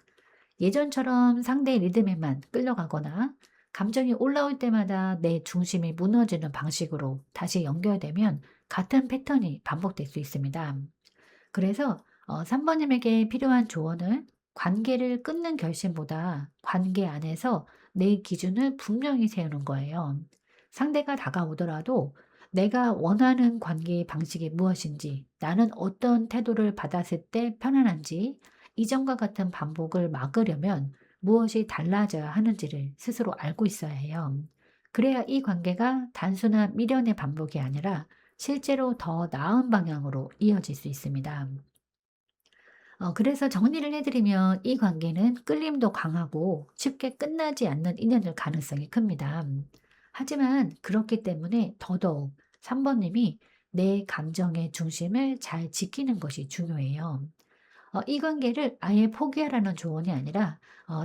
예전처럼 상대의 리듬에만 끌려가거나 감정이 올라올 때마다 내 중심이 무너지는 방식으로 다시 연결되면 같은 패턴이 반복될 수 있습니다. 그래서 3 번님에게 필요한 조언은 관계를 끊는 결심보다 관계 안에서 내 기준을 분명히 세우는 거예요. 상대가 다가오더라도 내가 원하는 관계의 방식이 무엇인지, 나는 어떤 태도를 받았을 때 편안한지, 이전과 같은 반복을 막으려면 무엇이 달라져야 하는지를 스스로 알고 있어야 해요. 그래야 이 관계가 단순한 미련의 반복이 아니라 실제로 더 나은 방향으로 이어질 수 있습니다. 그래서 정리를 해드리면 이 관계는 끌림도 강하고 쉽게 끝나지 않는 인연일 가능성이 큽니다. 하지만 그렇기 때문에 더더욱 3 번님이 내 감정의 중심을 잘 지키는 것이 중요해요. 이 관계를 아예 포기하라는 조언이 아니라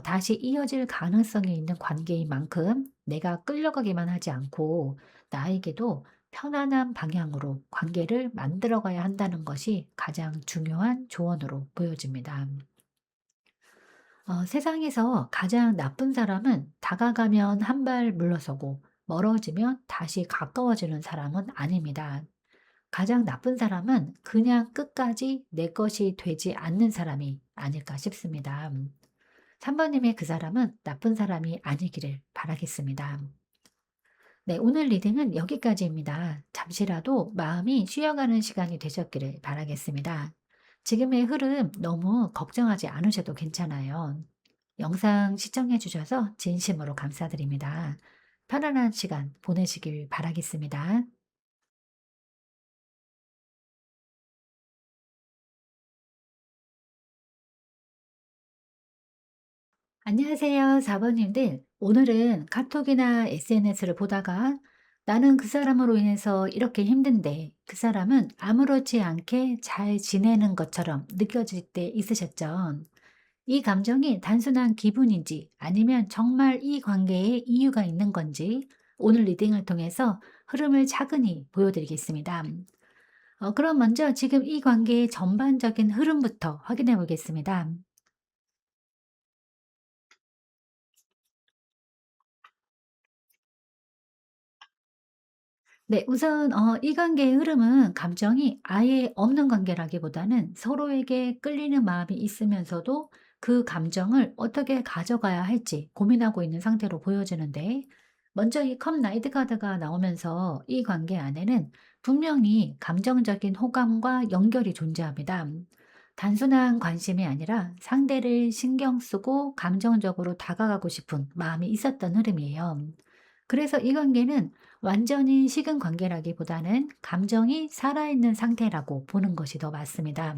다시 이어질 가능성이 있는 관계인 만큼 내가 끌려가기만 하지 않고 나에게도 편안한 방향으로 관계를 만들어 가야 한다는 것이 가장 중요한 조언으로 보여집니다. 세상에서 가장 나쁜 사람은 다가가면 한 발 물러서고 멀어지면 다시 가까워지는 사람은 아닙니다. 가장 나쁜 사람은 그냥 끝까지 내 것이 되지 않는 사람이 아닐까 싶습니다. 3 번님의 그 사람은 나쁜 사람이 아니기를 바라겠습니다. 네, 오늘 리딩은 여기까지입니다. 잠시라도 마음이 쉬어가는 시간이 되셨기를 바라겠습니다. 지금의 흐름 너무 걱정하지 않으셔도 괜찮아요. 영상 시청해 주셔서 진심으로 감사드립니다. 편안한 시간 보내시길 바라겠습니다. 안녕하세요, 4 번님들. 오늘은 카톡이나 SNS를 보다가 나는 그 사람으로 인해서 이렇게 힘든데 그 사람은 아무렇지 않게 잘 지내는 것처럼 느껴질 때 있으셨죠? 이 감정이 단순한 기분인지 아니면 정말 이 관계에 이유가 있는 건지 오늘 리딩을 통해서 흐름을 차근히 보여드리겠습니다. 그럼 먼저 지금 이 관계의 전반적인 흐름부터 확인해 보겠습니다. 네, 우선 이 관계의 흐름은 감정이 아예 없는 관계라기보다는 서로에게 끌리는 마음이 있으면서도 그 감정을 어떻게 가져가야 할지 고민하고 있는 상태로 보여지는데, 먼저 이 컵 나이트 카드가 나오면서 이 관계 안에는 분명히 감정적인 호감과 연결이 존재합니다. 단순한 관심이 아니라 상대를 신경 쓰고 감정적으로 다가가고 싶은 마음이 있었던 흐름이에요. 그래서 이 관계는 완전히 식은 관계라기보다는 감정이 살아있는 상태라고 보는 것이 더 맞습니다.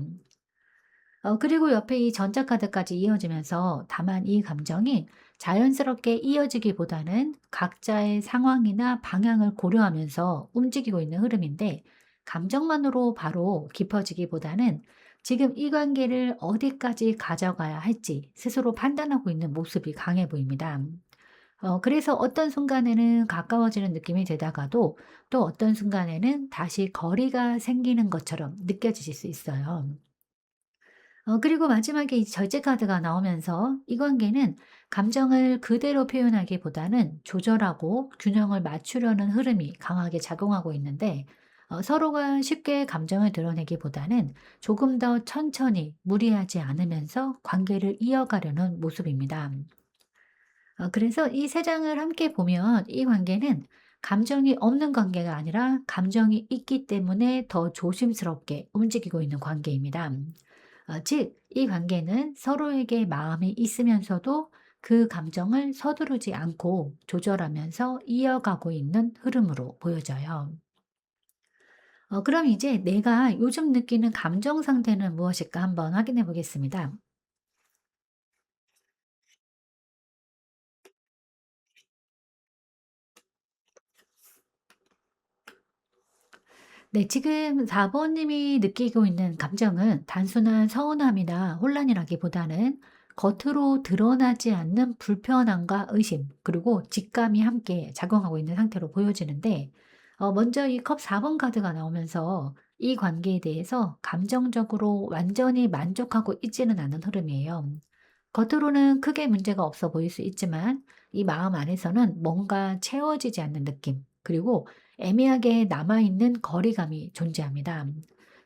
그리고 옆에 이 전자카드까지 이어지면서 다만 이 감정이 자연스럽게 이어지기보다는 각자의 상황이나 방향을 고려하면서 움직이고 있는 흐름인데, 감정만으로 바로 깊어지기보다는 지금 이 관계를 어디까지 가져가야 할지 스스로 판단하고 있는 모습이 강해 보입니다. 그래서 어떤 순간에는 가까워지는 느낌이 들다가도 또 어떤 순간에는 다시 거리가 생기는 것처럼 느껴지실 수 있어요. 그리고 마지막에 이 절제 카드가 나오면서 이 관계는 감정을 그대로 표현하기보다는 조절하고 균형을 맞추려는 흐름이 강하게 작용하고 있는데, 서로가 쉽게 감정을 드러내기보다는 조금 더 천천히 무리하지 않으면서 관계를 이어가려는 모습입니다. 그래서 이 세 장을 함께 보면 이 관계는 감정이 없는 관계가 아니라 감정이 있기 때문에 더 조심스럽게 움직이고 있는 관계입니다. 즉, 이 관계는 서로에게 마음이 있으면서도 그 감정을 서두르지 않고 조절하면서 이어가고 있는 흐름으로 보여져요. 그럼 이제 내가 요즘 느끼는 감정 상태는 무엇일까 한번 확인해 보겠습니다. 네, 지금 4번 님이 느끼고 있는 감정은 단순한 서운함이나 혼란이라기보다는 겉으로 드러나지 않는 불편함과 의심, 그리고 직감이 함께 작용하고 있는 상태로 보여지는데, 먼저 이 컵 4번 카드가 나오면서 이 관계에 대해서 감정적으로 완전히 만족하고 있지는 않은 흐름이에요. 겉으로는 크게 문제가 없어 보일 수 있지만 이 마음 안에서는 뭔가 채워지지 않는 느낌, 그리고 애매하게 남아있는 거리감이 존재합니다.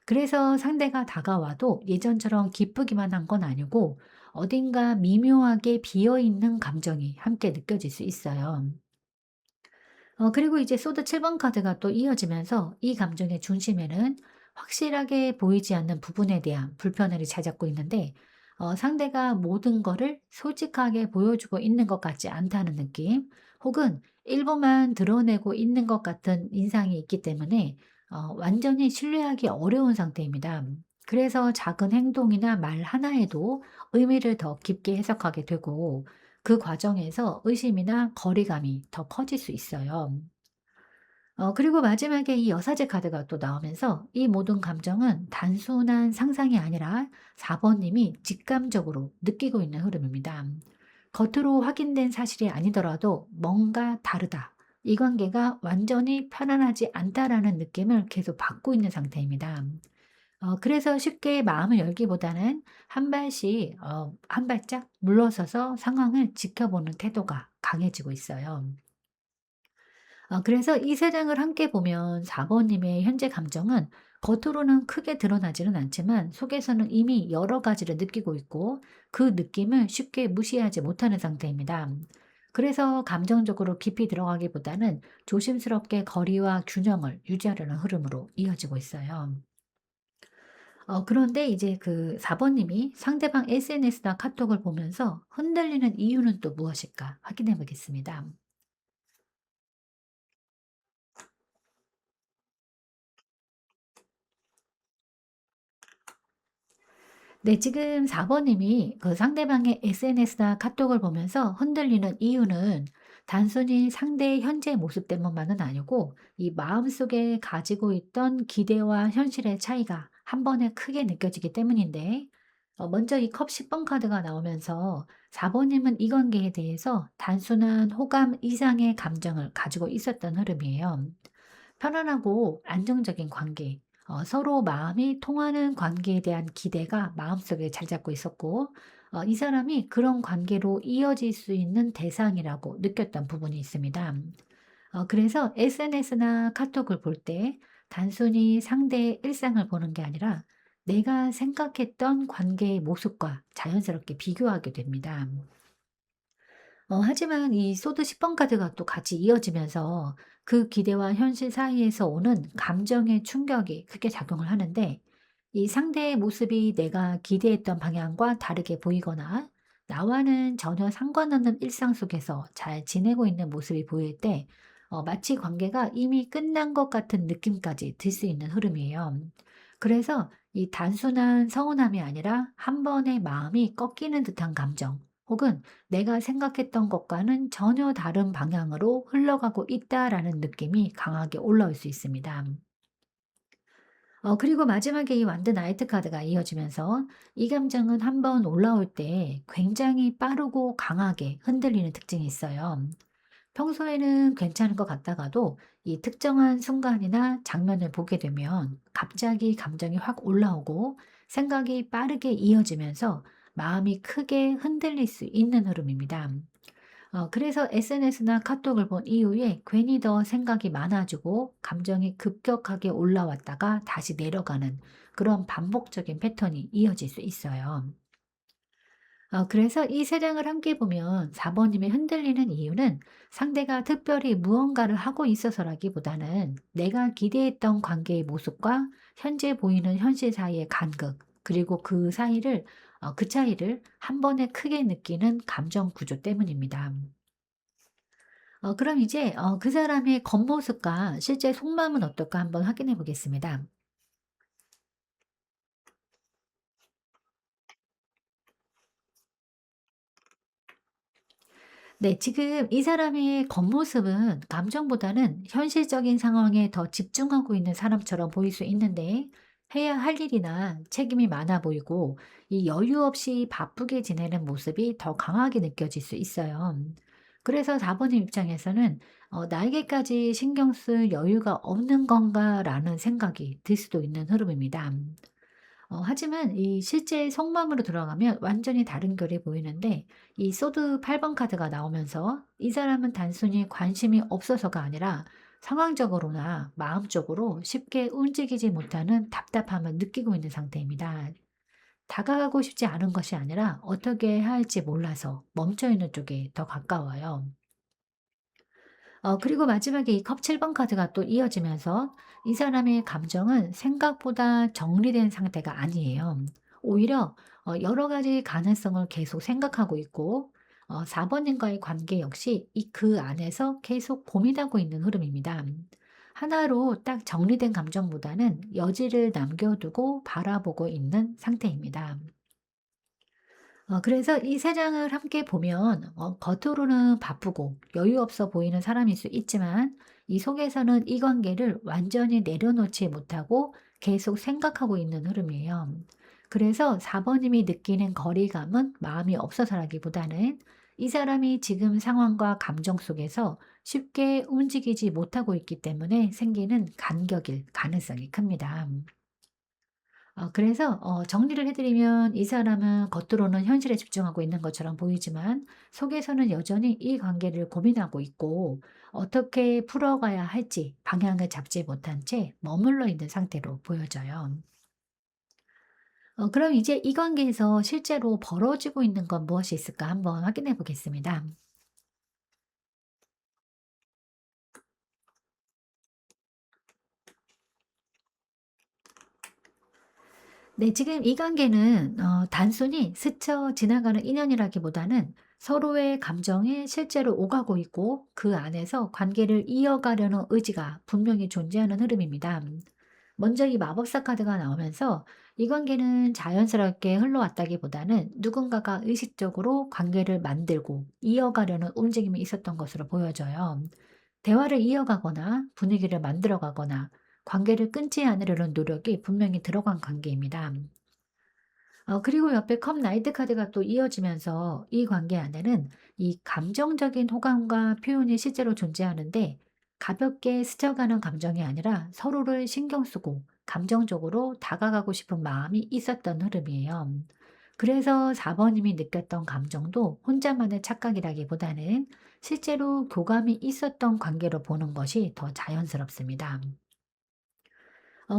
그래서 상대가 다가와도 예전처럼 기쁘기만 한 건 아니고 어딘가 미묘하게 비어있는 감정이 함께 느껴질 수 있어요. 그리고 이제 소드 7번 카드가 또 이어지면서 이 감정의 중심에는 확실하게 보이지 않는 부분에 대한 불편함이 자잡고 있는데, 상대가 모든 거를 솔직하게 보여주고 있는 것 같지 않다는 느낌, 혹은 일부만 드러내고 있는 것 같은 인상이 있기 때문에 완전히 신뢰하기 어려운 상태입니다. 그래서 작은 행동이나 말 하나에도 의미를 더 깊게 해석하게 되고, 그 과정에서 의심이나 거리감이 더 커질 수 있어요. 그리고 마지막에 이 여사제 카드가 또 나오면서 이 모든 감정은 단순한 상상이 아니라 4번 님이 직감적으로 느끼고 있는 흐름입니다. 겉으로 확인된 사실이 아니더라도 뭔가 다르다, 이 관계가 완전히 편안하지 않다라는 느낌을 계속 받고 있는 상태입니다. 그래서 쉽게 마음을 열기보다는 한 발짝 물러서서 상황을 지켜보는 태도가 강해지고 있어요. 그래서 이 세 장을 함께 보면 4번 님의 현재 감정은 겉으로는 크게 드러나지는 않지만 속에서는 이미 여러 가지를 느끼고 있고, 그 느낌을 쉽게 무시하지 못하는 상태입니다. 그래서 감정적으로 깊이 들어가기보다는 조심스럽게 거리와 균형을 유지하려는 흐름으로 이어지고 있어요. 그런데 이제 그 4번 님이 상대방 SNS나 카톡을 보면서 흔들리는 이유는 또 무엇일까 확인해 보겠습니다. 네, 지금 4번 님이 그 상대방의 SNS나 카톡을 보면서 흔들리는 이유는 단순히 상대의 현재 모습 때문만은 아니고 이 마음속에 가지고 있던 기대와 현실의 차이가 한 번에 크게 느껴지기 때문인데 먼저 이 컵 10번 카드가 나오면서 4번님은 이 관계에 대해서 단순한 호감 이상의 감정을 가지고 있었던 흐름이에요. 편안하고 안정적인 관계, 서로 마음이 통하는 관계에 대한 기대가 마음속에 자리 잡고 있었고, 이 사람이 그런 관계로 이어질 수 있는 대상이라고 느꼈던 부분이 있습니다. 그래서 SNS나 카톡을 볼 때 단순히 상대의 일상을 보는 게 아니라 내가 생각했던 관계의 모습과 자연스럽게 비교하게 됩니다. 하지만 이 소드 10번 카드가 또 같이 이어지면서 그 기대와 현실 사이에서 오는 감정의 충격이 크게 작용을 하는데 이 상대의 모습이 내가 기대했던 방향과 다르게 보이거나 나와는 전혀 상관없는 일상 속에서 잘 지내고 있는 모습이 보일 때 마치 관계가 이미 끝난 것 같은 느낌까지 들 수 있는 흐름이에요. 그래서 이 단순한 서운함이 아니라 한 번의 마음이 꺾이는 듯한 감정 혹은 내가 생각했던 것과는 전혀 다른 방향으로 흘러가고 있다라는 느낌이 강하게 올라올 수 있습니다. 그리고 마지막에 이 완드 나이트 카드가 이어지면서 이 감정은 한번 올라올 때 굉장히 빠르고 강하게 흔들리는 특징이 있어요. 평소에는 괜찮은 것 같다가도 이 특정한 순간이나 장면을 보게 되면 갑자기 감정이 확 올라오고 생각이 빠르게 이어지면서 마음이 크게 흔들릴 수 있는 흐름입니다. 그래서 SNS나 카톡을 본 이후에 괜히 더 생각이 많아지고 감정이 급격하게 올라왔다가 다시 내려가는 그런 반복적인 패턴이 이어질 수 있어요. 그래서 이 세 장을 함께 보면 4번님이 흔들리는 이유는 상대가 특별히 무언가를 하고 있어서라기보다는 내가 기대했던 관계의 모습과 현재 보이는 현실 사이의 간극, 그리고 그 차이를 한 번에 크게 느끼는 감정 구조 때문입니다. 그럼 이제 그 사람의 겉모습과 실제 속마음은 어떨까 한번 확인해 보겠습니다. 네, 지금 이 사람의 겉모습은 감정보다는 현실적인 상황에 더 집중하고 있는 사람처럼 보일 수 있는데 해야 할 일이나 책임이 많아 보이고 이 여유 없이 바쁘게 지내는 모습이 더 강하게 느껴질 수 있어요. 그래서 4번의 입장에서는 나에게까지 신경 쓸 여유가 없는 건가라는 생각이 들 수도 있는 흐름입니다. 하지만 이 실제 속마음으로 들어가면 완전히 다른 결이 보이는데 이 소드 8번 카드가 나오면서 이 사람은 단순히 관심이 없어서가 아니라 상황적으로나 마음적으로 쉽게 움직이지 못하는 답답함을 느끼고 있는 상태입니다. 다가가고 싶지 않은 것이 아니라 어떻게 해야 할지 몰라서 멈춰 있는 쪽에 더 가까워요. 그리고 마지막에 이 컵 7번 카드가 또 이어지면서 이 사람의 감정은 생각보다 정리된 상태가 아니에요. 오히려 여러 가지 가능성을 계속 생각하고 있고 4 번님과의 관계 역시 그 안에서 계속 고민하고 있는 흐름입니다. 하나로 딱 정리된 감정보다는 여지를 남겨두고 바라보고 있는 상태입니다. 그래서 이 세 장을 함께 보면 겉으로는 바쁘고 여유 없어 보이는 사람일 수 있지만 이 속에서는 이 관계를 완전히 내려놓지 못하고 계속 생각하고 있는 흐름이에요. 그래서 4번님이 느끼는 거리감은 마음이 없어서라기보다는 이 사람이 지금 상황과 감정 속에서 쉽게 움직이지 못하고 있기 때문에 생기는 간격일 가능성이 큽니다. 그래서 정리를 해 드리면 이 사람은 겉으로는 현실에 집중하고 있는 것처럼 보이지만 속에서는 여전히 이 관계를 고민하고 있고 어떻게 풀어가야 할지 방향을 잡지 못한 채 머물러 있는 상태로 보여져요. 그럼 이제 이 관계에서 실제로 벌어지고 있는 건 무엇이 있을까 한번 확인해 보겠습니다. 네, 지금 이 관계는 단순히 스쳐 지나가는 인연이라기보다는 서로의 감정에 실제로 오가고 있고 그 안에서 관계를 이어가려는 의지가 분명히 존재하는 흐름입니다. 먼저 이 마법사 카드가 나오면서 이 관계는 자연스럽게 흘러왔다기보다는 누군가가 의식적으로 관계를 만들고 이어가려는 움직임이 있었던 것으로 보여져요. 대화를 이어가거나 분위기를 만들어가거나 관계를 끊지 않으려는 노력이 분명히 들어간 관계입니다. 그리고 옆에 컵 나이트 카드가 또 이어지면서 이 관계 안에는 이 감정적인 호감과 표현이 실제로 존재하는데 가볍게 스쳐가는 감정이 아니라 서로를 신경 쓰고 감정적으로 다가가고 싶은 마음이 있었던 흐름이에요. 그래서 4번님이 느꼈던 감정도 혼자만의 착각이라기보다는 실제로 교감이 있었던 관계로 보는 것이 더 자연스럽습니다.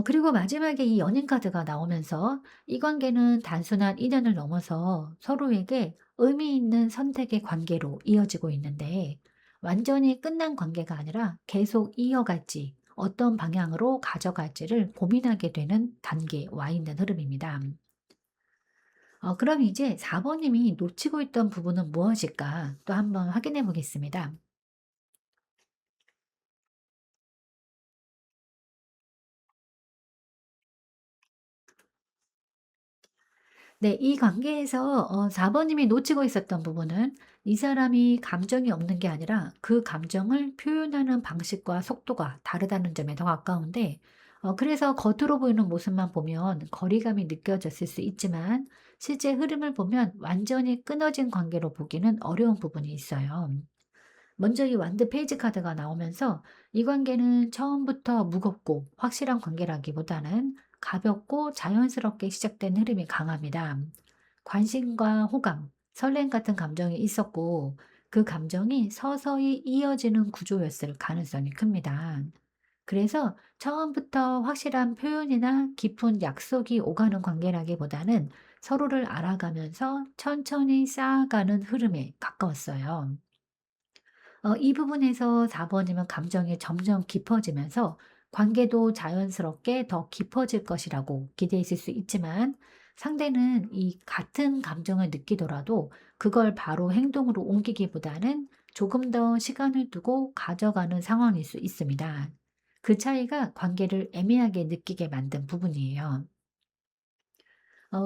그리고 마지막에 이 연인 카드가 나오면서 이 관계는 단순한 인연을 넘어서 서로에게 의미 있는 선택의 관계로 이어지고 있는데 완전히 끝난 관계가 아니라 계속 이어갈지 어떤 방향으로 가져갈지를 고민하게 되는 단계에 와 있는 흐름입니다. 그럼 이제 4번님이 놓치고 있던 부분은 무엇일까? 또 한번 확인해 보겠습니다. 네. 이 관계에서 4 번님이 놓치고 있었던 부분은 이 사람이 감정이 없는 게 아니라 그 감정을 표현하는 방식과 속도가 다르다는 점에 더 가까운데 그래서 겉으로 보이는 모습만 보면 거리감이 느껴졌을 수 있지만 실제 흐름을 보면 완전히 끊어진 관계로 보기는 어려운 부분이 있어요. 먼저 이 완드 페이지 카드가 나오면서 이 관계는 처음부터 무겁고 확실한 관계라기보다는 가볍고 자연스럽게 시작된 흐름이 강합니다. 관심과 호감, 설렘 같은 감정이 있었고 그 감정이 서서히 이어지는 구조였을 가능성이 큽니다. 그래서 처음부터 확실한 표현이나 깊은 약속이 오가는 관계라기보다는 서로를 알아가면서 천천히 쌓아가는 흐름에 가까웠어요. 이 부분에서 4 번이면 감정이 점점 깊어지면서 관계도 자연스럽게 더 깊어질 것이라고 기대했을 수 있지만 상대는 이 같은 감정을 느끼더라도 그걸 바로 행동으로 옮기기보다는 조금 더 시간을 두고 가져가는 상황일 수 있습니다. 그 차이가 관계를 애매하게 느끼게 만든 부분이에요.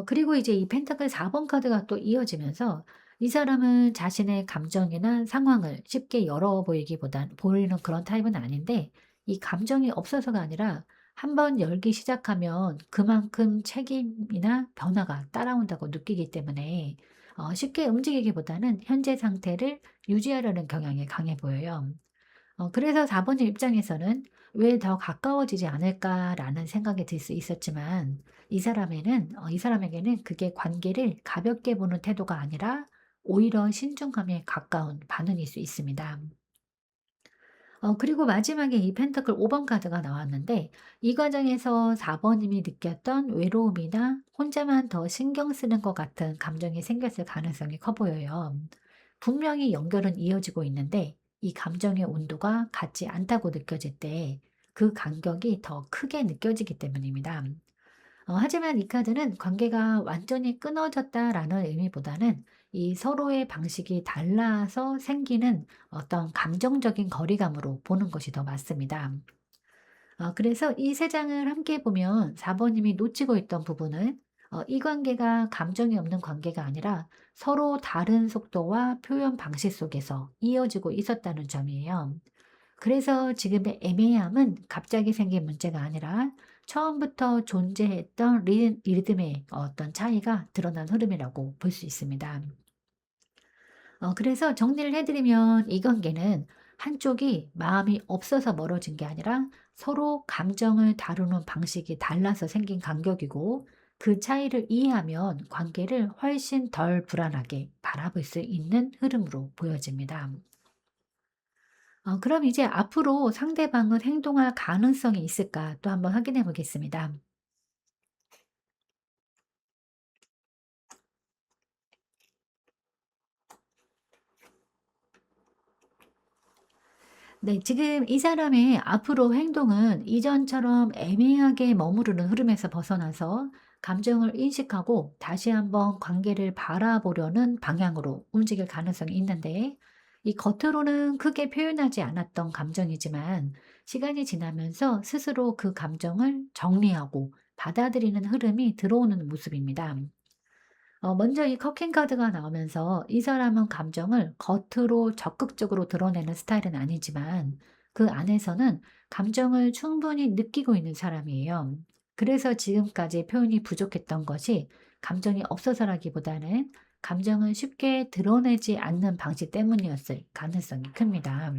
그리고 이제 이 펜타클 4번 카드가 또 이어지면서 이 사람은 자신의 감정이나 상황을 쉽게 열어 보이기보단 보이는 그런 타입은 아닌데 이 감정이 없어서가 아니라 한 번 열기 시작하면 그만큼 책임이나 변화가 따라온다고 느끼기 때문에 쉽게 움직이기보다는 현재 상태를 유지하려는 경향이 강해 보여요. 그래서 4 번님 입장에서는 '왜 더 가까워지지 않을까.'라는 생각이 들 수 있었지만 이 사람에게는 그게 관계를 가볍게 보는 태도가 아니라 오히려 신중함에 가까운 반응일 수 있습니다. 그리고 마지막에 이 펜터클 5번 카드가 나왔는데 이 과정에서 4 번님이 느꼈던 외로움이나 혼자만 더 신경 쓰는 것 같은 감정이 생겼을 가능성이 커 보여요. 분명히 연결은 이어지고 있는데 이 감정의 온도가 같지 않다고 느껴질 때 그 간격이 더 크게 느껴지기 때문입니다. 하지만 이 카드는 관계가 완전히 끊어졌다라는 의미보다는 이 서로의 방식이 달라서 생기는 어떤 감정적인 거리감으로 보는 것이 더 맞습니다. 그래서 이 세 장을 함께 보면 4 번님이 놓치고 있던 부분은 이 관계가 감정이 없는 관계가 아니라 서로 다른 속도와 표현 방식 속에서 이어지고 있었다는 점이에요. 그래서 지금의 애매함은 갑자기 생긴 문제가 아니라 처음부터 존재했던 리듬의 어떤 차이가 드러난 흐름이라고 볼 수 있습니다. 그래서 정리를 해드리면 이 관계는 한쪽이 마음이 없어서 멀어진 게 아니라 서로 감정을 다루는 방식이 달라서 생긴 간격이고 그 차이를 이해하면 관계를 훨씬 덜 불안하게 바라볼 수 있는 흐름으로 보여집니다. 그럼 이제 앞으로 상대방은 행동할 가능성이 있을까 또 한번 확인해 보겠습니다. 네, 지금 이 사람의 앞으로 행동은 이전처럼 애매하게 머무르는 흐름에서 벗어나서 감정을 인식하고 다시 한번 관계를 바라보려는 방향으로 움직일 가능성이 있는데, 이 겉으로는 크게 표현하지 않았던 감정이지만 시간이 지나면서 스스로 그 감정을 정리하고 받아들이는 흐름이 들어오는 모습입니다. 먼저 이 커킹 카드가 나오면서 이 사람은 감정을 겉으로 적극적으로 드러내는 스타일은 아니지만 그 안에서는 감정을 충분히 느끼고 있는 사람이에요. 그래서 지금까지 표현이 부족했던 것이 감정이 없어서라기보다는 감정을 쉽게 드러내지 않는 방식 때문이었을 가능성이 큽니다.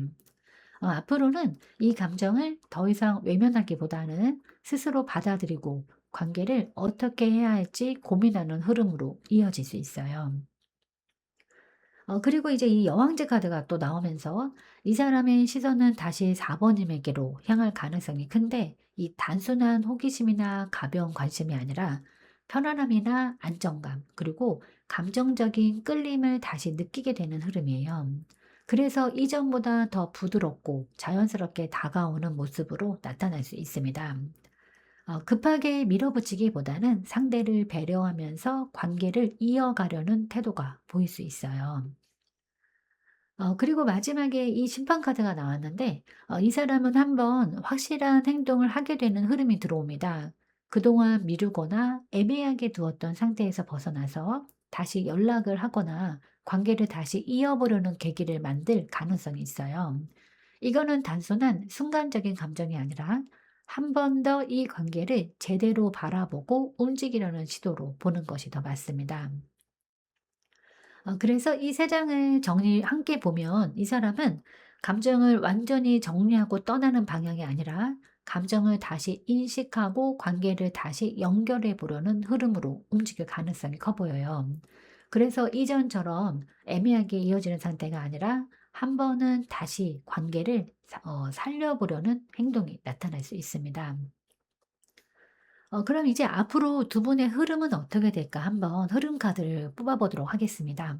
앞으로는 이 감정을 더 이상 외면하기보다는 스스로 받아들이고 관계를 어떻게 해야 할지 고민하는 흐름으로 이어질 수 있어요. 그리고 이제 이 여왕제 카드가 또 나오면서 이 사람의 시선은 다시 4번님에게로 향할 가능성이 큰데 이 단순한 호기심이나 가벼운 관심이 아니라 편안함이나 안정감, 그리고 감정적인 끌림을 다시 느끼게 되는 흐름이에요. 그래서 이전보다 더 부드럽고 자연스럽게 다가오는 모습으로 나타날 수 있습니다. 급하게 밀어붙이기보다는 상대를 배려하면서 관계를 이어가려는 태도가 보일 수 있어요. 그리고 마지막에 이 심판 카드가 나왔는데 이 사람은 한번 확실한 행동을 하게 되는 흐름이 들어옵니다. 그동안 미루거나 애매하게 두었던 상태에서 벗어나서 다시 연락을 하거나 관계를 다시 이어보려는 계기를 만들 가능성이 있어요. 이거는 단순한 순간적인 감정이 아니라 한 번 더 이 관계를 제대로 바라보고 움직이려는 시도로 보는 것이 더 맞습니다. 그래서 이 세 장을 함께 보면 이 사람은 감정을 완전히 정리하고 떠나는 방향이 아니라 감정을 다시 인식하고 관계를 다시 연결해 보려는 흐름으로 움직일 가능성이 커 보여요. 그래서 이전처럼 애매하게 이어지는 상태가 아니라 한 번은 다시 관계를 살려보려는 행동이 나타날 수 있습니다. 그럼 이제 앞으로 두 분의 흐름은 어떻게 될까 한번 흐름 카드를 뽑아 보도록 하겠습니다.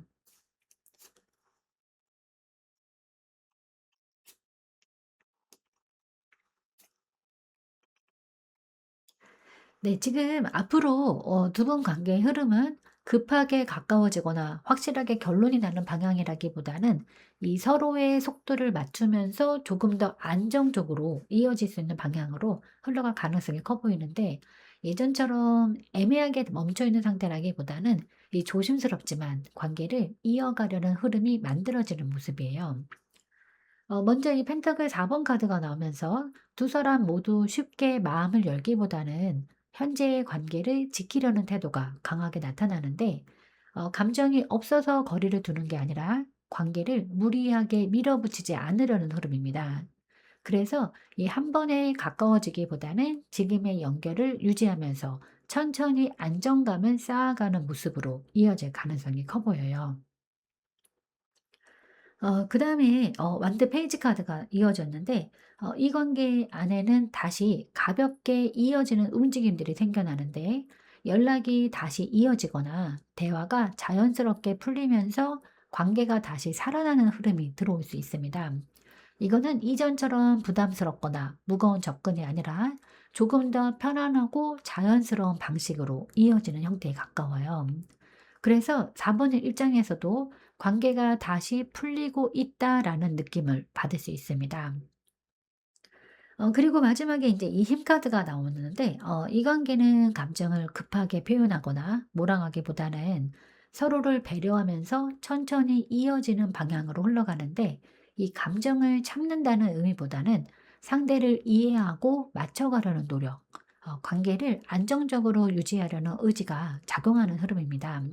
네, 지금 앞으로 두 분 관계의 흐름은 급하게 가까워지거나 확실하게 결론이 나는 방향이라기보다는 이 서로의 속도를 맞추면서 조금 더 안정적으로 이어질 수 있는 방향으로 흘러갈 가능성이 커 보이는데 예전처럼 애매하게 멈춰 있는 상태라기보다는 이 조심스럽지만 관계를 이어가려는 흐름이 만들어지는 모습이에요. 먼저 이 펜타클 4번 카드가 나오면서 두 사람 모두 쉽게 마음을 열기보다는 현재의 관계를 지키려는 태도가 강하게 나타나는데 감정이 없어서 거리를 두는 게 아니라 관계를 무리하게 밀어붙이지 않으려는 흐름입니다. 그래서 이 한 번에 가까워지기보다는 지금의 연결을 유지하면서 천천히 안정감을 쌓아가는 모습으로 이어질 가능성이 커 보여요. 그다음에 완드 페이지 카드가 이어졌는데 이 관계 안에는 다시 가볍게 이어지는 움직임들이 생겨나는데 연락이 다시 이어지거나 대화가 자연스럽게 풀리면서 관계가 다시 살아나는 흐름이 들어올 수 있습니다. 이거는 이전처럼 부담스럽거나 무거운 접근이 아니라 조금 더 편안하고 자연스러운 방식으로 이어지는 형태에 가까워요. 그래서 4번의 입장에서도 관계가 다시 풀리고 있다라는 느낌을 받을 수 있습니다. 그리고 마지막에 이제 이 힘 카드가 나오는데 이 관계는 감정을 급하게 표현하거나 몰아가기보다는 서로를 배려하면서 천천히 이어지는 방향으로 흘러가는데 이 감정을 참는다는 의미보다는 상대를 이해하고 맞춰가려는 노력, 관계를 안정적으로 유지하려는 의지가 작용하는 흐름입니다.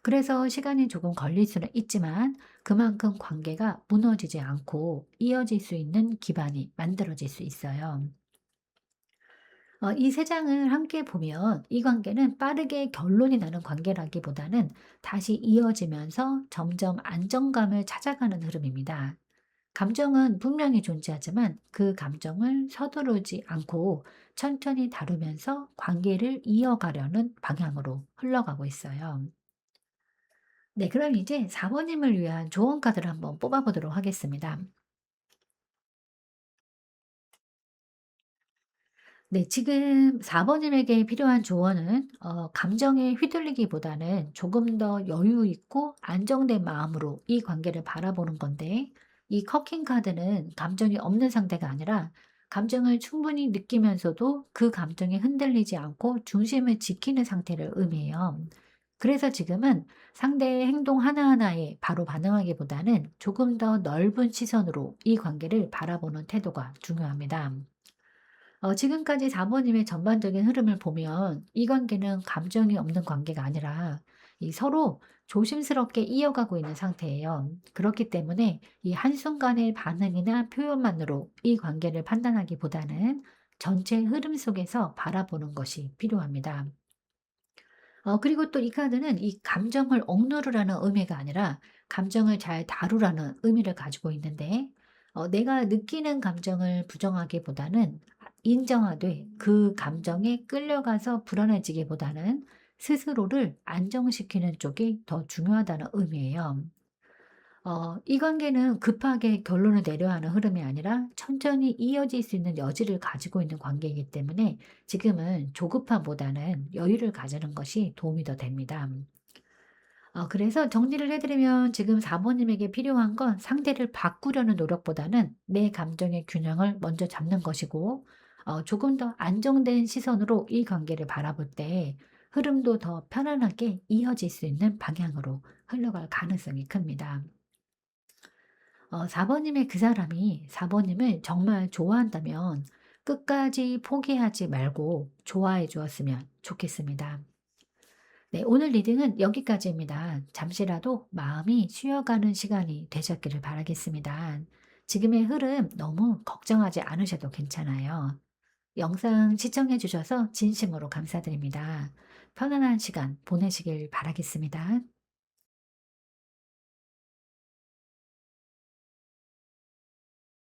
그래서 시간이 조금 걸릴 수는 있지만 그만큼 관계가 무너지지 않고 이어질 수 있는 기반이 만들어질 수 있어요. 이 세 장을 함께 보면 이 관계는 빠르게 결론이 나는 관계라기보다는 다시 이어지면서 점점 안정감을 찾아가는 흐름입니다. 감정은 분명히 존재하지만 그 감정을 서두르지 않고 천천히 다루면서 관계를 이어가려는 방향으로 흘러가고 있어요. 네, 그럼 이제 4번님을 위한 조언 카드를 한번 뽑아 보도록 하겠습니다. 네, 지금 4 번님에게 필요한 조언은 감정에 휘둘리기보다는 조금 더 여유 있고 안정된 마음으로 이 관계를 바라보는 건데, 이 커킹 카드는 감정이 없는 상태가 아니라 감정을 충분히 느끼면서도 그 감정에 흔들리지 않고 중심을 지키는 상태를 의미해요. 그래서 지금은 상대의 행동 하나하나에 바로 반응하기보다는 조금 더 넓은 시선으로 이 관계를 바라보는 태도가 중요합니다. 지금까지 사모님의 전반적인 흐름을 보면 이 관계는 감정이 없는 관계가 아니라 이 서로 조심스럽게 이어가고 있는 상태예요. 그렇기 때문에 이 한순간의 반응이나 표현만으로 이 관계를 판단하기보다는 전체 흐름 속에서 바라보는 것이 필요합니다. 그리고 또 이 카드는 이 감정을 억누르라는 의미가 아니라 감정을 잘 다루라는 의미를 가지고 있는데, 내가 느끼는 감정을 부정하기보다는 인정하되 그 감정에 끌려가서 불안해지기보다는 스스로를 안정시키는 쪽이 더 중요하다는 의미예요. 이 관계는 급하게 결론을 내려야 하는 흐름이 아니라 천천히 이어질 수 있는 여지를 가지고 있는 관계이기 때문에 지금은 조급함보다는 여유를 가지는 것이 도움이 더 됩니다. 그래서 정리를 해드리면 지금 4번님에게 필요한 건 상대를 바꾸려는 노력보다는 내 감정의 균형을 먼저 잡는 것이고, 조금 더 안정된 시선으로 이 관계를 바라볼 때 흐름도 더 편안하게 이어질 수 있는 방향으로 흘러갈 가능성이 큽니다. 4 번님의 그 사람이 4 번님을 정말 좋아한다면 끝까지 포기하지 말고 좋아해 주었으면 좋겠습니다. 네, 오늘 리딩은 여기까지입니다. 잠시라도 마음이 쉬어가는 시간이 되셨기를 바라겠습니다. 지금의 흐름 너무 걱정하지 않으셔도 괜찮아요. 영상 시청해 주셔서 진심으로 감사드립니다. 편안한 시간 보내시길 바라겠습니다.